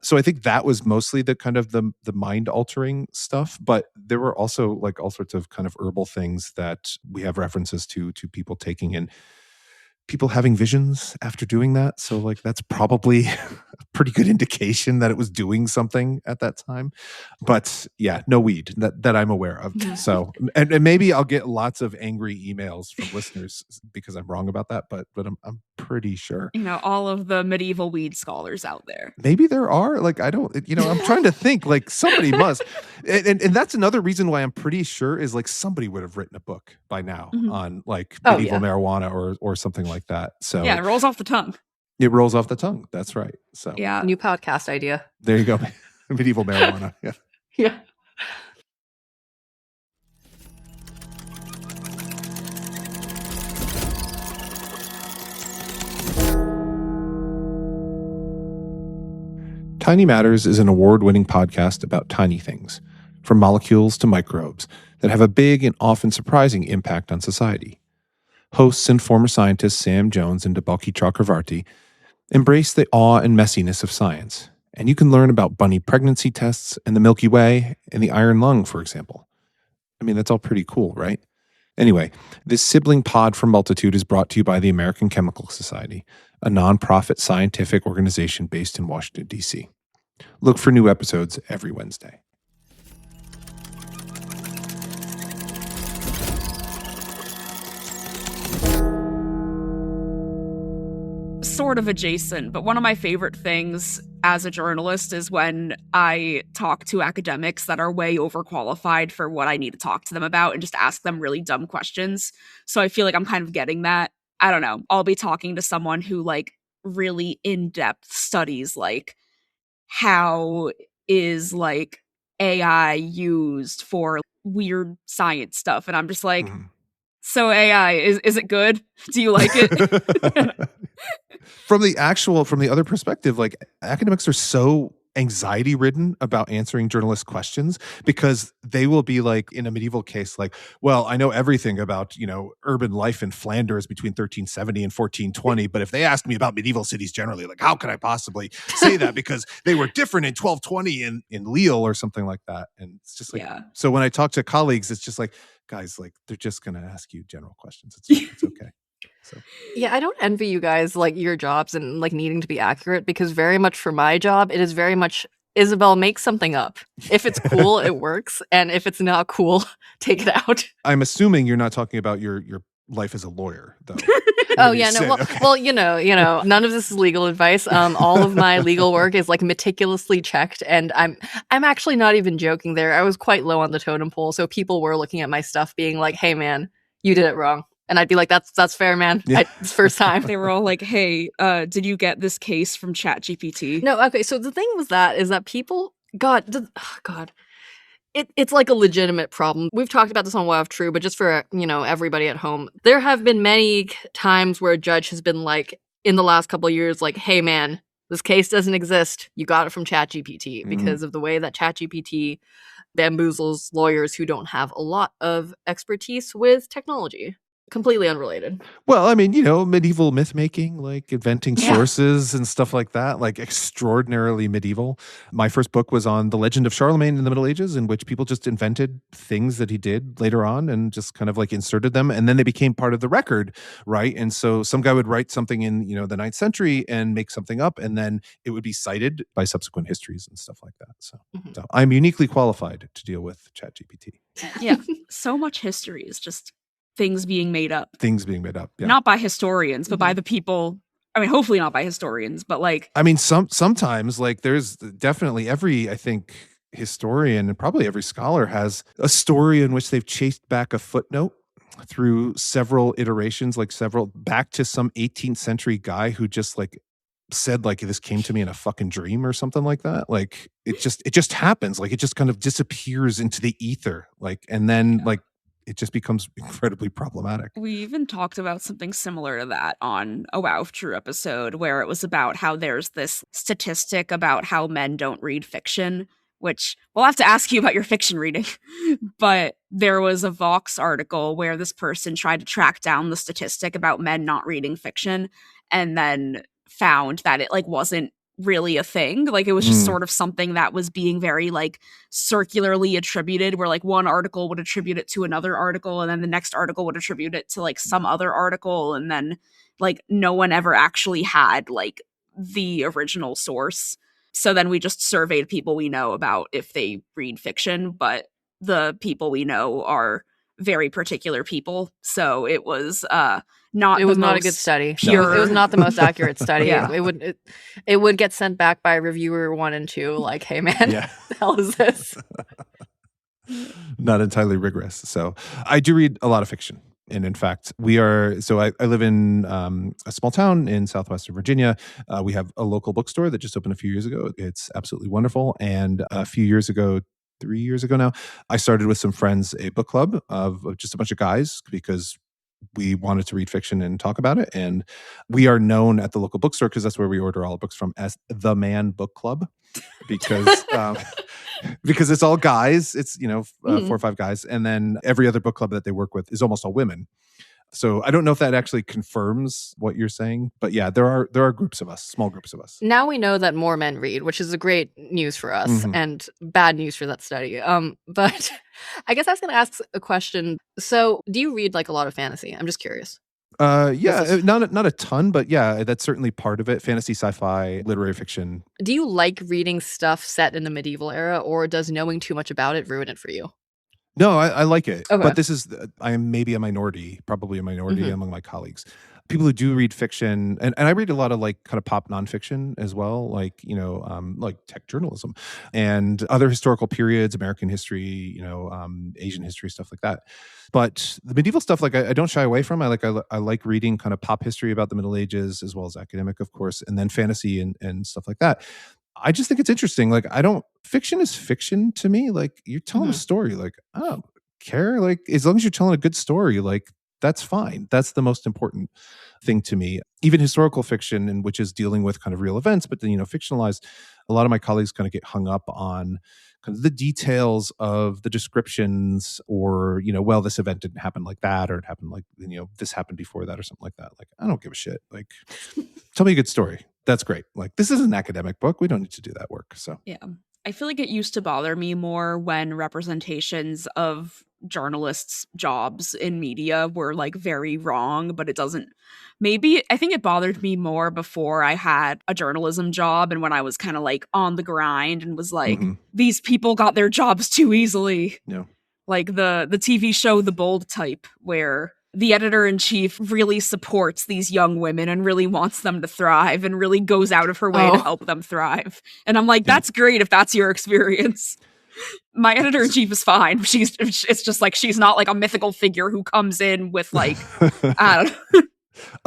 So I think that was mostly the kind of the mind altering stuff, but there were also like all sorts of kind of herbal things that we have references to people taking in, people having visions after doing that. So like that's probably a pretty good indication that it was doing something at that time. But yeah, no weed that I'm aware of. So and maybe I'll get lots of angry emails from listeners because I'm wrong about that, but I'm pretty sure. All of the medieval weed scholars out there. Maybe there are. Like, I don't, I'm trying to think, like somebody must. And that's another reason why I'm pretty sure is like somebody would have written a book by now on like medieval marijuana or something like that. So yeah, it rolls off the tongue. It rolls off the tongue. That's right. So yeah, new podcast idea. There you go. Medieval marijuana. Yeah. Yeah. Tiny Matters is an award-winning podcast about tiny things, from molecules to microbes, that have a big and often surprising impact on society. Hosts and former scientists Sam Jones and Deboki Chakravarti embrace the awe and messiness of science, and you can learn about bunny pregnancy tests and the Milky Way and the iron lung, for example. I mean, that's all pretty cool, right? Anyway, this sibling pod from Multitude is brought to you by the American Chemical Society, a nonprofit scientific organization based in Washington, D.C. Look for new episodes every Wednesday. Sort of adjacent, but one of my favorite things as a journalist is when I talk to academics that are way overqualified for what I need to talk to them about and just ask them really dumb questions. So I feel like I'm kind of getting that. I don't know. I'll be talking to someone who like really in-depth studies like how is like AI used for weird science stuff, and I'm just like, so AI, is it good? Do you like it? From the other perspective, like academics are so anxiety ridden about answering journalist questions because they will be like in a medieval case, like, well, I know everything about, urban life in Flanders between 1370 and 1420. But if they ask me about medieval cities generally, like, how can I possibly say that? Because they were different in 1220 in Lille or something like that. And it's just like, So when I talk to colleagues, it's just like, guys, like they're just going to ask you general questions. It's okay. So. Yeah, I don't envy you guys like your jobs and like needing to be accurate, because very much for my job, it is very much Isabel, make something up. If it's cool, it works, and if it's not cool, take it out. I'm assuming you're not talking about your life as a lawyer, though. Oh yeah, no. Well, none of this is legal advice. All of my legal work is like meticulously checked, and I'm actually not even joking there. I was quite low on the totem pole, so people were looking at my stuff being like, "Hey man, you did it wrong." And I'd be like, that's fair, man. Yeah. It's first time. They were all like, hey, did you get this case from ChatGPT? No, okay. So the thing with that is that people, God, it's like a legitimate problem. We've talked about this on Wow True, but just for, everybody at home, there have been many times where a judge has been like, in the last couple of years, like, hey, man, this case doesn't exist. You got it from ChatGPT because of the way that ChatGPT bamboozles lawyers who don't have a lot of expertise with technology. Completely unrelated. Well, I mean, medieval myth making, like inventing sources and stuff like that, like extraordinarily medieval. My first book was on the legend of Charlemagne in the Middle Ages, in which people just invented things that he did later on and just kind of like inserted them. And then they became part of the record, right? And so some guy would write something in, the 9th century and make something up, and then it would be cited by subsequent histories and stuff like that. So I'm uniquely qualified to deal with ChatGPT. Yeah. So much history is just things being made up. Things being made up. Yeah. Not by historians, but by the people. I mean, hopefully not by historians, but like. I mean, sometimes like there's definitely I think historian and probably every scholar has a story in which they've chased back a footnote through several iterations, like back to some 18th century guy who just like said like this came to me in a fucking dream or something like that. Like it just happens. Like it just kind of disappears into the ether. Like, and then like it just becomes incredibly problematic. We even talked about something similar to that on a Wow If True episode where it was about how there's this statistic about how men don't read fiction, which we'll have to ask you about your fiction reading. But there was a Vox article where this person tried to track down the statistic about men not reading fiction and then found that it like wasn't really a thing. Like it was just Mm. sort of something that was being very like circularly attributed, where like one article would attribute it to another article and then the next article would attribute it to like some other article, and then like no one ever actually had like the original source. So then we just surveyed people we know about if they read fiction, but the people we know are very particular people, so it was not It was the not a most good study. pure. It was not the most accurate study. Yeah. It would get sent back by reviewer 1 and 2, like, hey man, Yeah. the hell is this? Not entirely rigorous. So I do read a lot of fiction. And in fact, I live in a small town in southwestern Virginia. We have a local bookstore that just opened a few years ago. It's absolutely wonderful. And a few years ago, 3 years ago now, I started with some friends a book club of just a bunch of guys because we wanted to read fiction and talk about it. And we are known at the local bookstore, because that's where we order all the books from, as the Man Book Club, because because it's all guys. It's 4 or 5 guys, and then every other book club that they work with is almost all women. So I don't know if that actually confirms what you're saying, but yeah, there are groups of us, small groups of us. Now we know that more men read, which is a great news for us Mhm. and bad news for that study. But I guess I was going to ask a question. So, do you read like a lot of fantasy? I'm just curious. Yeah, This is- not a ton, but yeah, that's certainly part of it. Fantasy, sci-fi, literary fiction. Do you like reading stuff set in the medieval era, or does knowing too much about it ruin it for you? No, I like it. Okay. But this is, I am maybe a minority, probably a minority Mhm. among my colleagues. People who do read fiction, and I read a lot of like kind of pop nonfiction as well, like, like tech journalism and other historical periods, American history, Asian history, stuff like that. But the medieval stuff, like I don't shy away from. I like reading kind of pop history about the Middle Ages, as well as academic, of course, and then fantasy and stuff like that. I just think it's interesting. Like, fiction is fiction to me. Like, you're telling a Mhm. story. Like, I don't care. Like, as long as you're telling a good story, like, that's fine. That's the most important thing to me. Even historical fiction, and which is dealing with kind of real events, but then, fictionalized. A lot of my colleagues kind of get hung up on kind of the details of the descriptions, or, well, this event didn't happen like that, or it happened like, this happened before that, or something like that. Like, I don't give a shit. Like, tell me a good story. That's great. Like, this is an academic book. We don't need to do that work. So Yeah. I feel like it used to bother me more when representations of journalists' jobs in media were like very wrong, but it doesn't. Maybe I think it bothered me more before I had a journalism job and when I was kind of like on the grind and was like, Mhm. these people got their jobs too easily. Yeah. Like the TV show The Bold Type, where the editor-in-chief really supports these young women and really wants them to thrive and really goes out of her way to Oh. help them thrive. And I'm like, Yeah. that's great if that's your experience. My editor-in-chief is fine. It's just like she's not like a mythical figure who comes in with like, I don't know.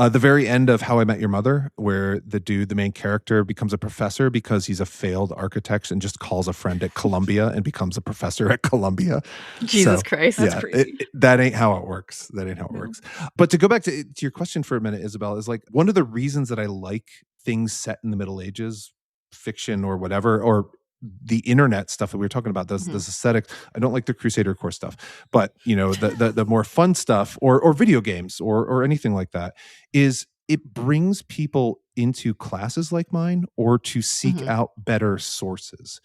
The very end of How I Met Your Mother, where the main character, becomes a professor because he's a failed architect and just calls a friend at Columbia and becomes a professor at Columbia. Jesus So, Christ. That's yeah, crazy. that ain't how it works. That ain't how it No. works. But to go back to your question for a minute, Isabel, is like one of the reasons that I like things set in the Middle Ages, fiction or whatever, or the internet stuff that we were talking about, this aesthetics. I don't like the Crusader Core stuff, but the more fun stuff, or video games, or anything like that, is it brings people into classes like mine, or to seek Mhm. out better sources.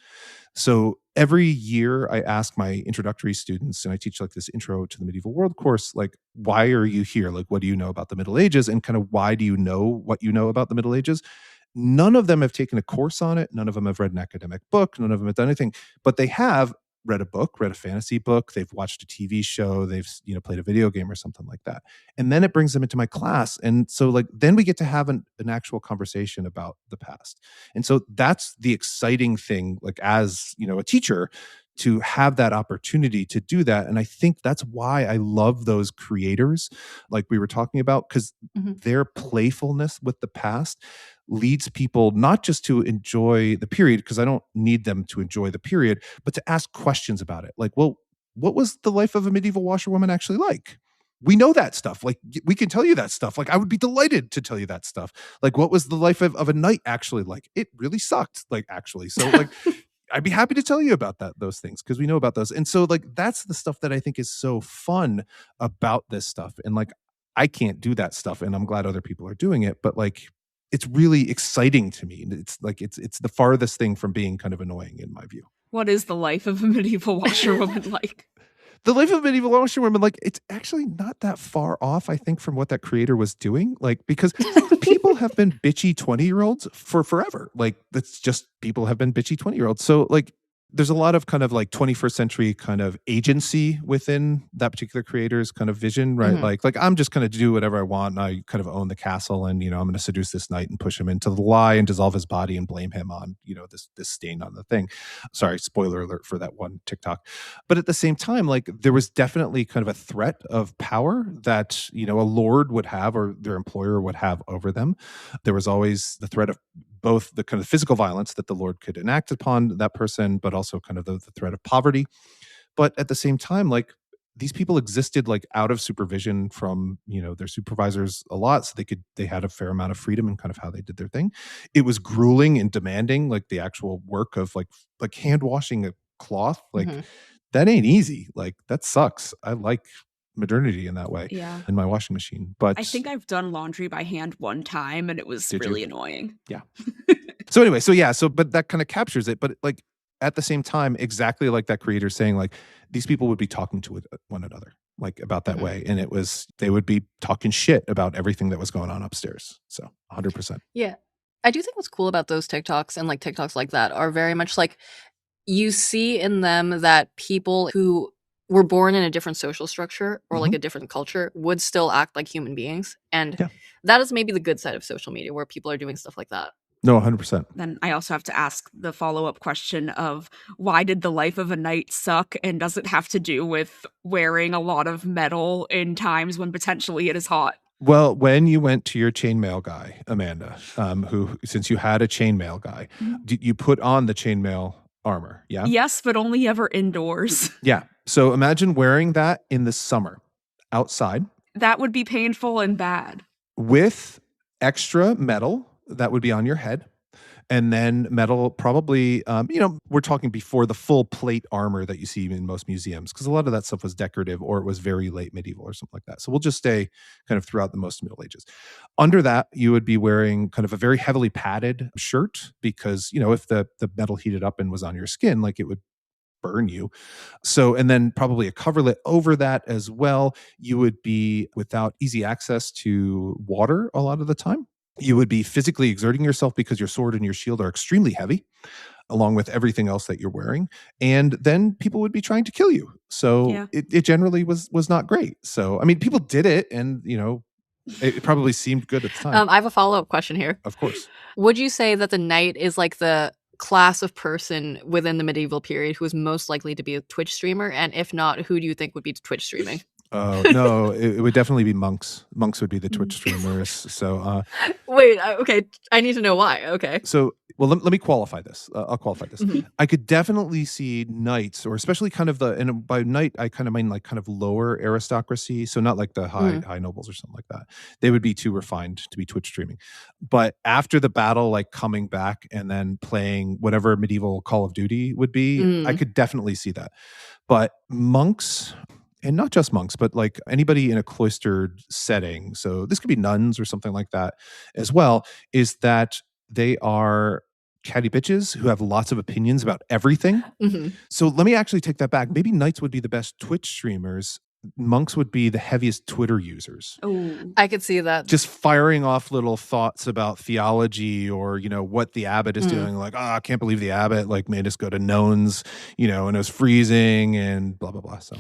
So every year I ask my introductory students, and I teach like this intro to the medieval world course, like, why are you here? Like, what do you know about the Middle Ages? And kind of why do you know what you know about the Middle Ages? None of them have taken a course on it. None of them have read an academic book. None of them have done anything, but they have read a book, read a fantasy book. They've watched a TV show. They've, played a video game or something like that. And then it brings them into my class. And so like, then we get to have an actual conversation about the past. And so that's the exciting thing, like as, a teacher, to have that opportunity to do that. And I think that's why I love those creators, like we were talking about, because Mhm. their playfulness with the past leads people not just to enjoy the period, because I don't need them to enjoy the period, but to ask questions about it. Like, well, what was the life of a medieval washerwoman actually like? We know that stuff. Like, we can tell you that stuff. Like, I would be delighted to tell you that stuff. Like, what was the life of a knight actually like? It really sucked, like, actually. So, like, I'd be happy to tell you about those things, because we know about those. And so, like, that's the stuff that I think is so fun about this stuff. And, like, I can't do that stuff, and I'm glad other people are doing it. But, like, it's really exciting to me. It's like it's the farthest thing from being kind of annoying in my view. What is the life of a medieval washerwoman like? The life of a medieval washerwoman, like, it's actually not that far off, I think, from what that creator was doing. Like, because people have been bitchy 20-year-olds for forever. Like, that's just, people have been bitchy 20-year-olds. So, like, there's a lot of kind of like 21st century kind of agency within that particular creator's kind of vision, right? Like I'm just going to do whatever I want, and I kind of own the castle, and, I'm going to seduce this knight and push him into the lie and dissolve his body and blame him on, this stain on the thing. Sorry, spoiler alert for that one TikTok. But at the same time, like, there was definitely kind of a threat of power that, a lord would have, or their employer would have over them. There was always the threat of both the kind of physical violence that the Lord could enact upon that person, but also kind of the threat of poverty. But at the same time, like, these people existed like out of supervision from, their supervisors a lot. So they had a fair amount of freedom in kind of how they did their thing. It was grueling and demanding, like the actual work of like hand washing a cloth. Like, that ain't easy. Like, that sucks. I like modernity in that way, in my washing machine. But I think I've done laundry by hand one time, and it was really annoying. Yeah. So anyway, but that kind of captures it. But, like, at the same time, exactly like that creator saying, like, these people would be talking to one another, like, about that way. And they would be talking shit about everything that was going on upstairs. So 100%. Yeah. I do think what's cool about those TikToks and like TikToks like that are very much like, you see in them that people who were born in a different social structure or like a different culture would still act like human beings. And that is maybe the good side of social media, where people are doing stuff like that. No, 100%. Then I also have to ask the follow-up question of, why did the life of a knight suck? And does it have to do with wearing a lot of metal in times when potentially it is hot? Well, when you went to your chainmail guy, Amanda, who, since you had a chainmail guy, did you put on the chainmail armor? Yeah. Yes, but only ever indoors. Yeah. So imagine wearing that in the summer outside. That would be painful and bad. With extra metal that would be on your head. And then metal, probably, we're talking before the full plate armor that you see in most museums, because a lot of that stuff was decorative, or it was very late medieval or something like that. So we'll just stay kind of throughout the most Middle Ages. Under that, you would be wearing kind of a very heavily padded shirt, because, if the metal heated up and was on your skin, like, it would burn you. So, and then probably a coverlet over that as well. You would be without easy access to water a lot of the time. You would be physically exerting yourself because your sword and your shield are extremely heavy, along with everything else that you're wearing. And then people would be trying to kill you. So it generally was not great. So, I mean, people did it, and, it probably seemed good at the time. I have a follow-up question here. Of course. Would you say that the knight is like the class of person within the medieval period who is most likely to be a Twitch streamer? And if not, who do you think would be Twitch streaming? Oh, no, it would definitely be monks. Monks would be the Twitch streamers. So, wait, okay. I need to know why. Okay. So, well, let me qualify this. I'll qualify this. I could definitely see knights, or especially kind of and by knight, I kind of mean like kind of lower aristocracy. So not like the high nobles or something like that. They would be too refined to be Twitch streaming. But after the battle, like coming back and then playing whatever medieval Call of Duty would be, I could definitely see that. But monks, and not just monks, but like anybody in a cloistered setting, so this could be nuns or something like that as well, is that they are catty bitches who have lots of opinions about everything. So let me actually take that back. Maybe knights would be the best Twitch streamers. Monks would be the heaviest Twitter users. Oh, I could see that. Just firing off little thoughts about theology, or, what the abbot is doing. Like, I can't believe the abbot like made us go to Nones, and it was freezing and blah, blah, blah. So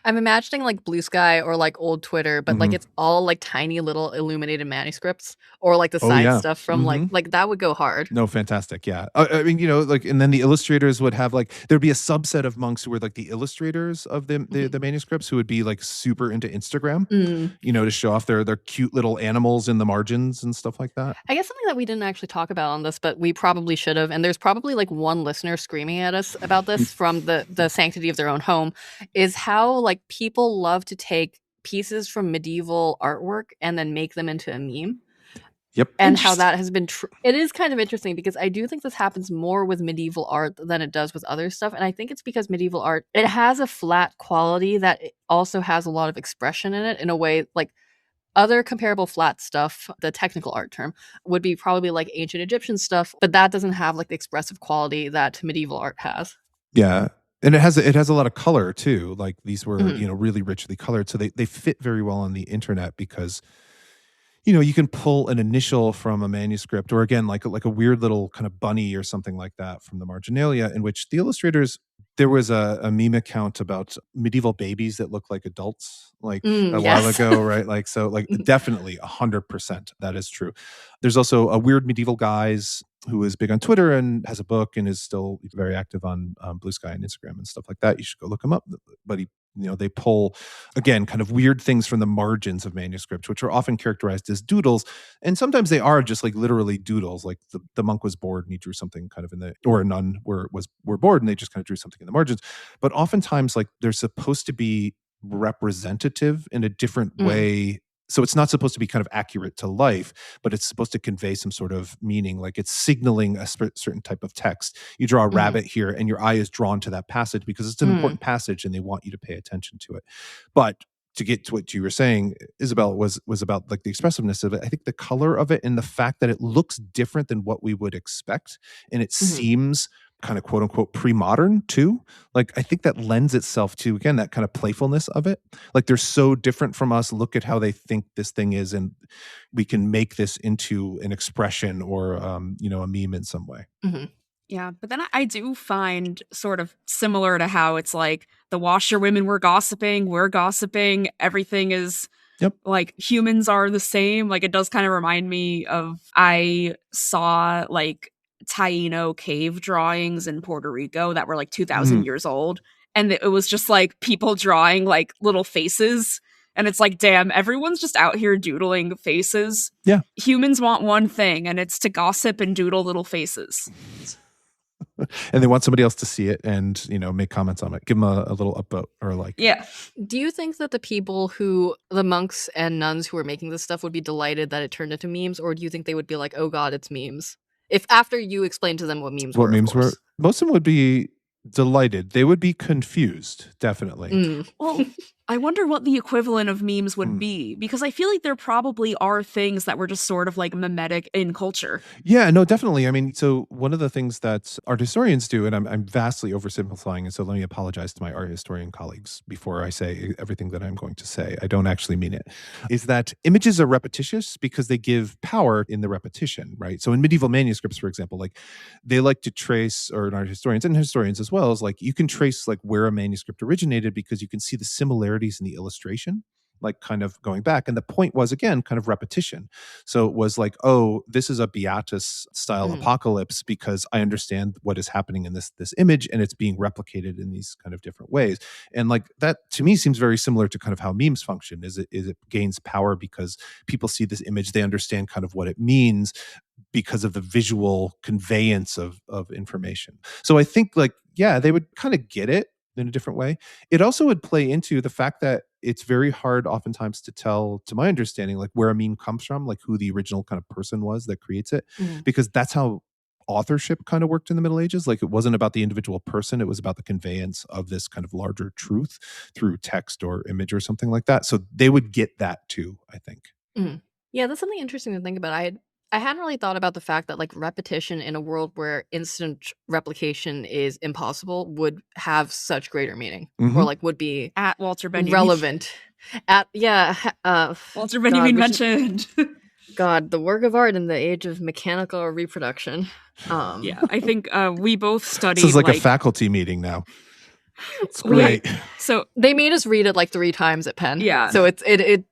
I'm imagining like Blue Sky or like old Twitter, but like Mhm. it's all like tiny little illuminated manuscripts or like the Oh, side yeah. stuff from Mhm. like that would go hard. No, fantastic. Yeah. I mean, like, and then the illustrators would have like, there'd be a subset of monks who were like the illustrators of the manuscripts who would be like super into Instagram, Mm. to show off their cute little animals in the margins and stuff like that. I guess something that we didn't actually talk about on this, but we probably should have, and there's probably like one listener screaming at us about this from the sanctity of their own home, is how like people love to take pieces from medieval artwork and then make them into a meme. Yep. And how that has been it is kind of interesting because I do think this happens more with medieval art than it does with other stuff, and I think it's because medieval art, it has a flat quality that it also has a lot of expression in it in a way like other comparable flat stuff, the technical art term, would be probably like ancient Egyptian stuff, but that doesn't have like the expressive quality that medieval art has. Yeah. And it has a lot of color too. Like these were, Mhm. really richly colored. So they fit very well on the internet because you can pull an initial from a manuscript, or again, like a weird little kind of bunny or something like that from the marginalia, in which the illustrators. There was a meme account about medieval babies that look like adults, like a while Yes. ago, right? Like so, like definitely 100% that is true. There's also a weird medieval guys who is big on Twitter and has a book and is still very active on Blue Sky and Instagram and stuff like that. You should go look him up. But they pull again kind of weird things from the margins of manuscripts, which are often characterized as doodles, and sometimes they are just like literally doodles. Like the monk was bored and he drew something kind of or a nun were bored and they just kind of drew something in the margins. But oftentimes, like they're supposed to be representative in a different way. So it's not supposed to be kind of accurate to life, but it's supposed to convey some sort of meaning, like it's signaling a certain type of text. You draw a rabbit here and your eye is drawn to that passage because it's an important passage and they want you to pay attention to it. But to get to what you were saying, Isabel, was about like the expressiveness of it. I think the color of it and the fact that it looks different than what we would expect, and it seems kind of quote unquote pre-modern too. Like I think that lends itself to, again, that kind of playfulness of it. Like they're so different from us. Look at how they think this thing is, and we can make this into an expression or a meme in some way. Yeah, but then I do find sort of similar to how it's like the washerwomen were gossiping, we're gossiping, everything is Yep. like humans are the same. Like it does kind of remind me of, I saw like Taino cave drawings in Puerto Rico that were like 2,000 years old. And it was just like people drawing like little faces. And it's like, damn, everyone's just out here doodling faces. Yeah. Humans want one thing, and it's to gossip and doodle little faces. And they want somebody else to see it and make comments on it, give them a little upvote or a like. Yeah. Do you think that the monks and nuns who were making this stuff would be delighted that it turned into memes, or do you think they would be like, oh god, it's memes? If after you explained to them what memes were, of course. Most of them would be delighted. They would be confused, definitely. Well, I wonder what the equivalent of memes would be, because I feel like there probably are things that were just sort of like mimetic in culture. Yeah, no, definitely. I mean, so one of the things that art historians do, and I'm vastly oversimplifying, and so let me apologize to my art historian colleagues before I say everything that I'm going to say. I don't actually mean it. Is that images are repetitious because they give power in the repetition, right? So in medieval manuscripts, for example, like they like to trace, or in art historians and historians as well, is like you can trace like where a manuscript originated because you can see the similarities in the illustration, like kind of going back. And the point was, again, kind of repetition. So it was like, oh, this is a Beatus style apocalypse because I understand what is happening in this image and it's being replicated in these kind of different ways. And like that to me seems very similar to kind of how memes function. Is it gains power because people see this image, they understand kind of what it means because of the visual conveyance of information. So I think like, yeah, they would kind of get it in a different way. It also would play into the fact that it's very hard oftentimes to tell, to my understanding, like where a meme comes from, like who the original kind of person was that creates it, because that's how authorship kind of worked in the Middle Ages. Like it wasn't about the individual person, it was about the conveyance of this kind of larger truth through text or image or something like that. So they would get that too, I think. Yeah, that's something interesting to think about. I hadn't really thought about the fact that like repetition in a world where instant replication is impossible would have such greater meaning, or like would be At Walter Benjamin. relevant. Walter Benjamin mentioned. God, the work of art in the age of mechanical reproduction. Yeah, I think we both studied. This is like a faculty meeting now. It's great. So They made us read it like 3 times at Penn. Yeah. So it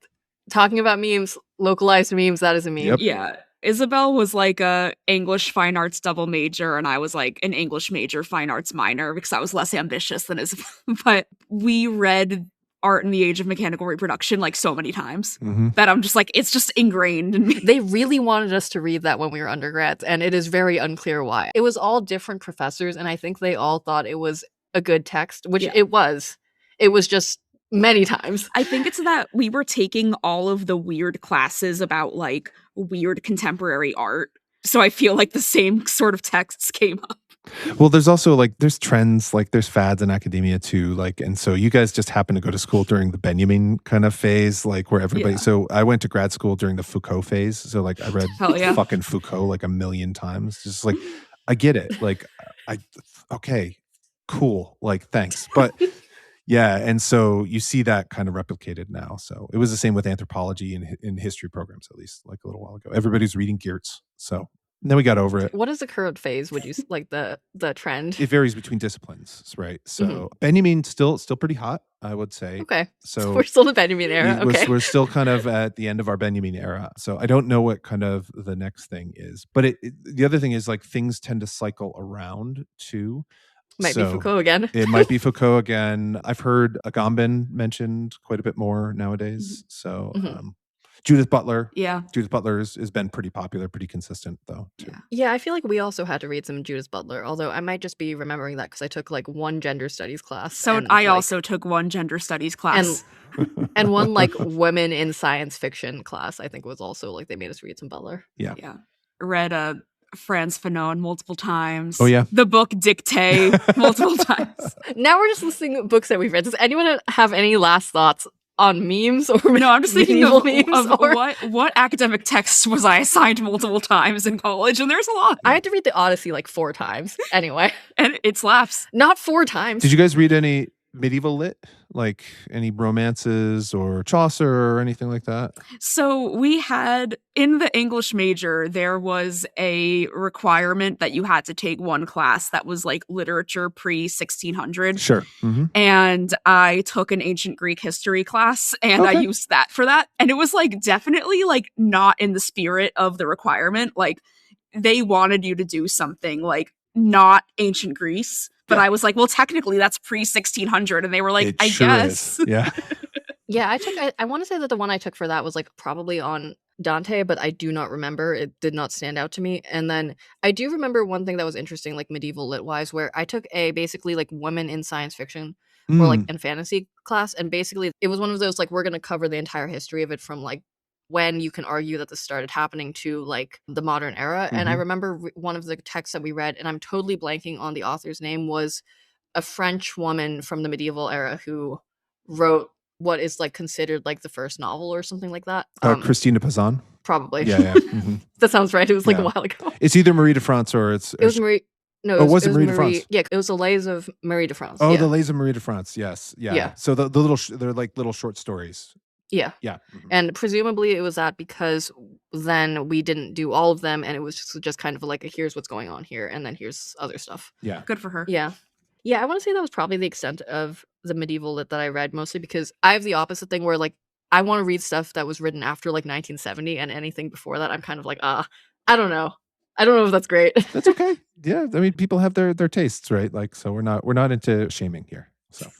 talking about memes, localized memes, that is a meme. Yep. yeah, Isabel was like a English fine arts double major, and I was like an English major fine arts minor because I was less ambitious than Isabel. But we read Art in the Age of Mechanical Reproduction like so many times that I'm just like, it's just ingrained in me. They really wanted us to read that when we were undergrads, and it is very unclear why. It was all different professors, and I think they all thought it was a good text, which it was. It was just many times. I think it's that we were taking all of the weird classes about like weird contemporary art. So I feel like the same sort of texts came up. Well, there's also like there's trends, like there's fads in academia too, like, and so you guys just happen to go to school during the Benjamin kind of phase, like where everybody. Yeah. So I went to grad school during the Foucault phase, so like I read Hell yeah. fucking Foucault like a million times. Just like I get it, like okay, cool, like thanks, but yeah, and so you see that kind of replicated now. So it was the same with anthropology and in history programs, at least like a little while ago. Everybody's reading Geertz, so. And then we got over it. What is the current phase? Would you like the trend? It varies between disciplines, right? So Benjamin still pretty hot, I would say. Okay, So we're still in the Benjamin era. Okay, we're still kind of at the end of our Benjamin era. So I don't know what kind of the next thing is, but the other thing is like things tend to cycle around too. Might be Foucault again. It might be Foucault again. I've heard Agamben mentioned quite a bit more nowadays. So Judith Butler. Yeah. Judith Butler has been pretty popular, pretty consistent though, too. Yeah, I feel like we also had to read some Judith Butler, although I might just be remembering that because I took like one gender studies class. So and, I like, also took one gender studies class. and one like women in science fiction class. I think was also like they made us read some Butler. Yeah. Read Franz Fanon multiple times. Oh, yeah. The book Dictee multiple times. Now we're just listing books that we've read. Does anyone have any last thoughts on memes or No, I'm just thinking of memes what academic texts was I assigned multiple times in college, and there's a lot. I had to read the Odyssey like 4 times. Anyway. And it slaps. Not 4 times. Did you guys read any medieval lit? Like any romances or Chaucer or anything like that? So we had, in the English major, there was a requirement that you had to take one class that was like literature pre-1600. Sure. And I took an ancient Greek history class and I used that for that. And it was like definitely like not in the spirit of the requirement. Like they wanted you to do something like not ancient Greece. But I was like, well, technically that's pre-1600. And they were like, I guess. Is. Yeah. Yeah, I want to say that the one I took for that was like probably on Dante, but I do not remember. It did not stand out to me. And then I do remember one thing that was interesting, like medieval lit wise, where I took a basically like women in science fiction or like in fantasy class. And basically it was one of those like, we're going to cover the entire history of it from like when you can argue that this started happening to like the modern era. And I remember one of the texts that we read, and I'm totally blanking on the author's name, was a French woman from the medieval era who wrote what is like considered like the first novel or something like that. Christine de Pizan? Probably. Yeah. That sounds right. It was like a while ago. It's either Marie de France or it was Marie. No, it was Marie de France. Yeah, it was the Lays of Marie de France. Oh, the Lays of Marie de France. Yes. Yeah. So the little they're like little short stories. Yeah. And presumably it was that because then we didn't do all of them, and it was just kind of like here's what's going on here, and then here's other stuff. Yeah. Good for her. Yeah. I want to say that was probably the extent of the medieval lit that I read, mostly because I have the opposite thing where like I want to read stuff that was written after like 1970, and anything before that I'm kind of like, I don't know. I don't know if that's great. That's okay. Yeah. I mean, people have their tastes, right? Like, so we're not into shaming here. So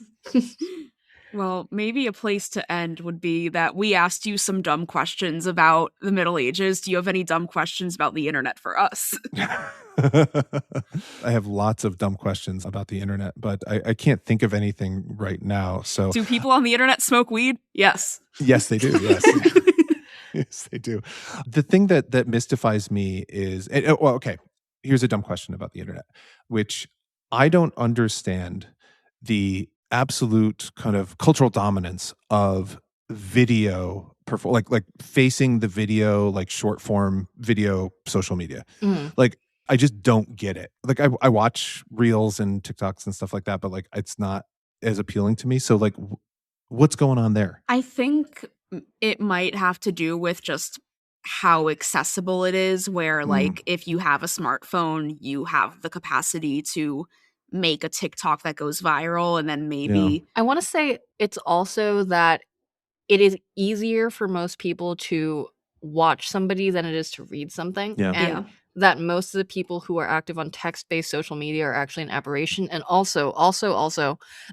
Well, maybe a place to end would be that we asked you some dumb questions about the Middle Ages. Do you have any dumb questions about the internet for us? I have lots of dumb questions about the internet, but I can't think of anything right now. So, do people on the internet smoke weed? Yes. Yes, they do. Yes. Yes, they do. The thing that mystifies me is, well, okay, here's a dumb question about the internet, which I don't understand the absolute kind of cultural dominance of video, like facing the video, like short form video, social media. Like, I just don't get it. Like, I watch reels and TikToks and stuff like that, but like, it's not as appealing to me. So like, what's going on there? I think it might have to do with just how accessible it is, where like if you have a smartphone, you have the capacity to make a TikTok that goes viral and then maybe I want to say it's also that it is easier for most people to watch somebody than it is to read something. Yeah. And that most of the people who are active on text-based social media are actually an aberration. And also,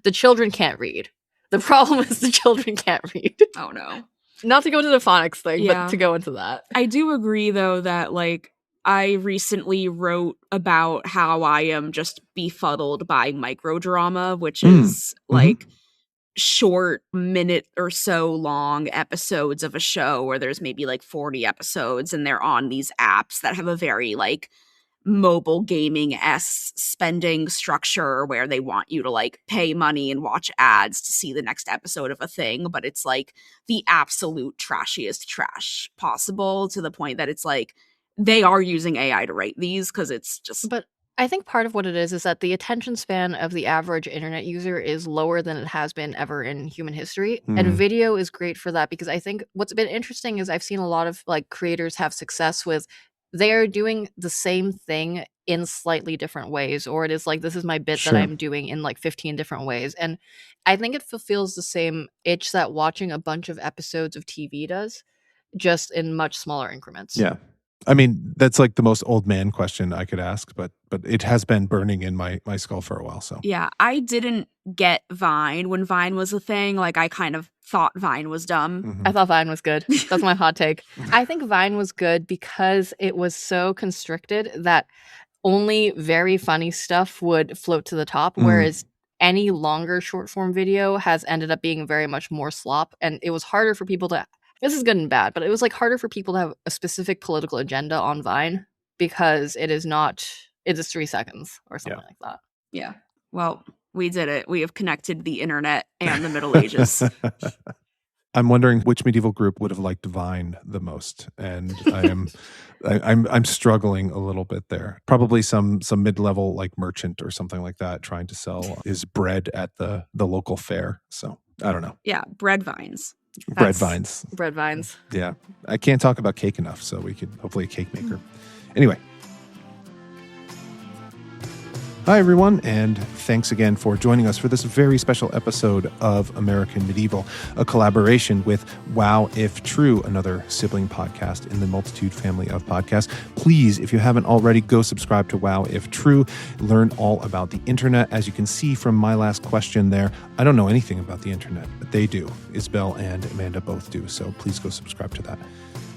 the children can't read. The problem is the children can't read. Oh no. Not to go to the phonics thing, Yeah. but to go into that. I do agree though that like I recently wrote about how I am just befuddled by microdrama, which is like short minute or so long episodes of a show where there's maybe like 40 episodes and they're on these apps that have a very like mobile gaming-esque spending structure where they want you to like pay money and watch ads to see the next episode of a thing, but it's like the absolute trashiest trash possible, to the point that it's like they are using AI to write these because it's just But I think part of what it is that the attention span of the average internet user is lower than it has been ever in human history. And video is great for that, because I think what's been interesting is I've seen a lot of like creators have success with, they are doing the same thing in slightly different ways, or it is like, this is my bit that I'm doing in like 15 different ways. And I think it fulfills the same itch that watching a bunch of episodes of TV does, just in much smaller increments. Yeah. I mean, that's like the most old man question I could ask, but it has been burning in my skull for a while. So yeah, I didn't get Vine when Vine was a thing. Like I kind of thought Vine was dumb. I thought Vine was good. That's my hot take. I think Vine was good because it was so constricted that only very funny stuff would float to the top, whereas any longer short form video has ended up being very much more slop, and it was harder for people to, this is good and bad, but it was like harder for people to have a specific political agenda on Vine because it is 3 seconds or something like that. Yeah. Well, we did it. We have connected the internet and the Middle Ages. I'm wondering which medieval group would have liked Vine the most, and I'm struggling a little bit there. Probably some mid-level like merchant or something like that trying to sell his bread at the local fair. So I don't know. Yeah, bread vines. Bread vines. Bread vines. Yeah, I can't talk about cake enough, so we could hopefully a cake maker. Anyway. Hi, everyone, and thanks again for joining us for this very special episode of American Medieval, a collaboration with Wow If True, another sibling podcast in the Multitude family of podcasts. Please, if you haven't already, go subscribe to Wow If True. Learn all about the internet. As you can see from my last question there, I don't know anything about the internet, but they do. Isabel and Amanda both do, so please go subscribe to that.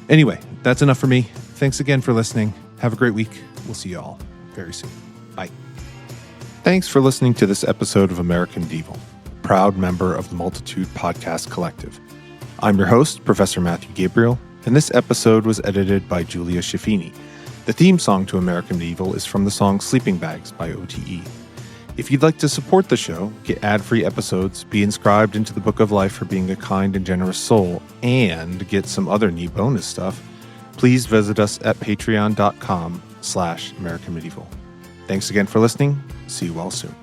Anyway, that's enough for me. Thanks again for listening. Have a great week. We'll see you all very soon. Bye. Thanks for listening to this episode of American Medieval, a proud member of the Multitude Podcast Collective. I'm your host, Professor Matthew Gabriel, and this episode was edited by Julia Schiaffini. The theme song to American Medieval is from the song Sleeping Bags by OTE. If you'd like to support the show, get ad-free episodes, be inscribed into the Book of Life for being a kind and generous soul, and get some other neat bonus stuff, please visit us at patreon.com/American Medieval. Thanks again for listening. See you all soon.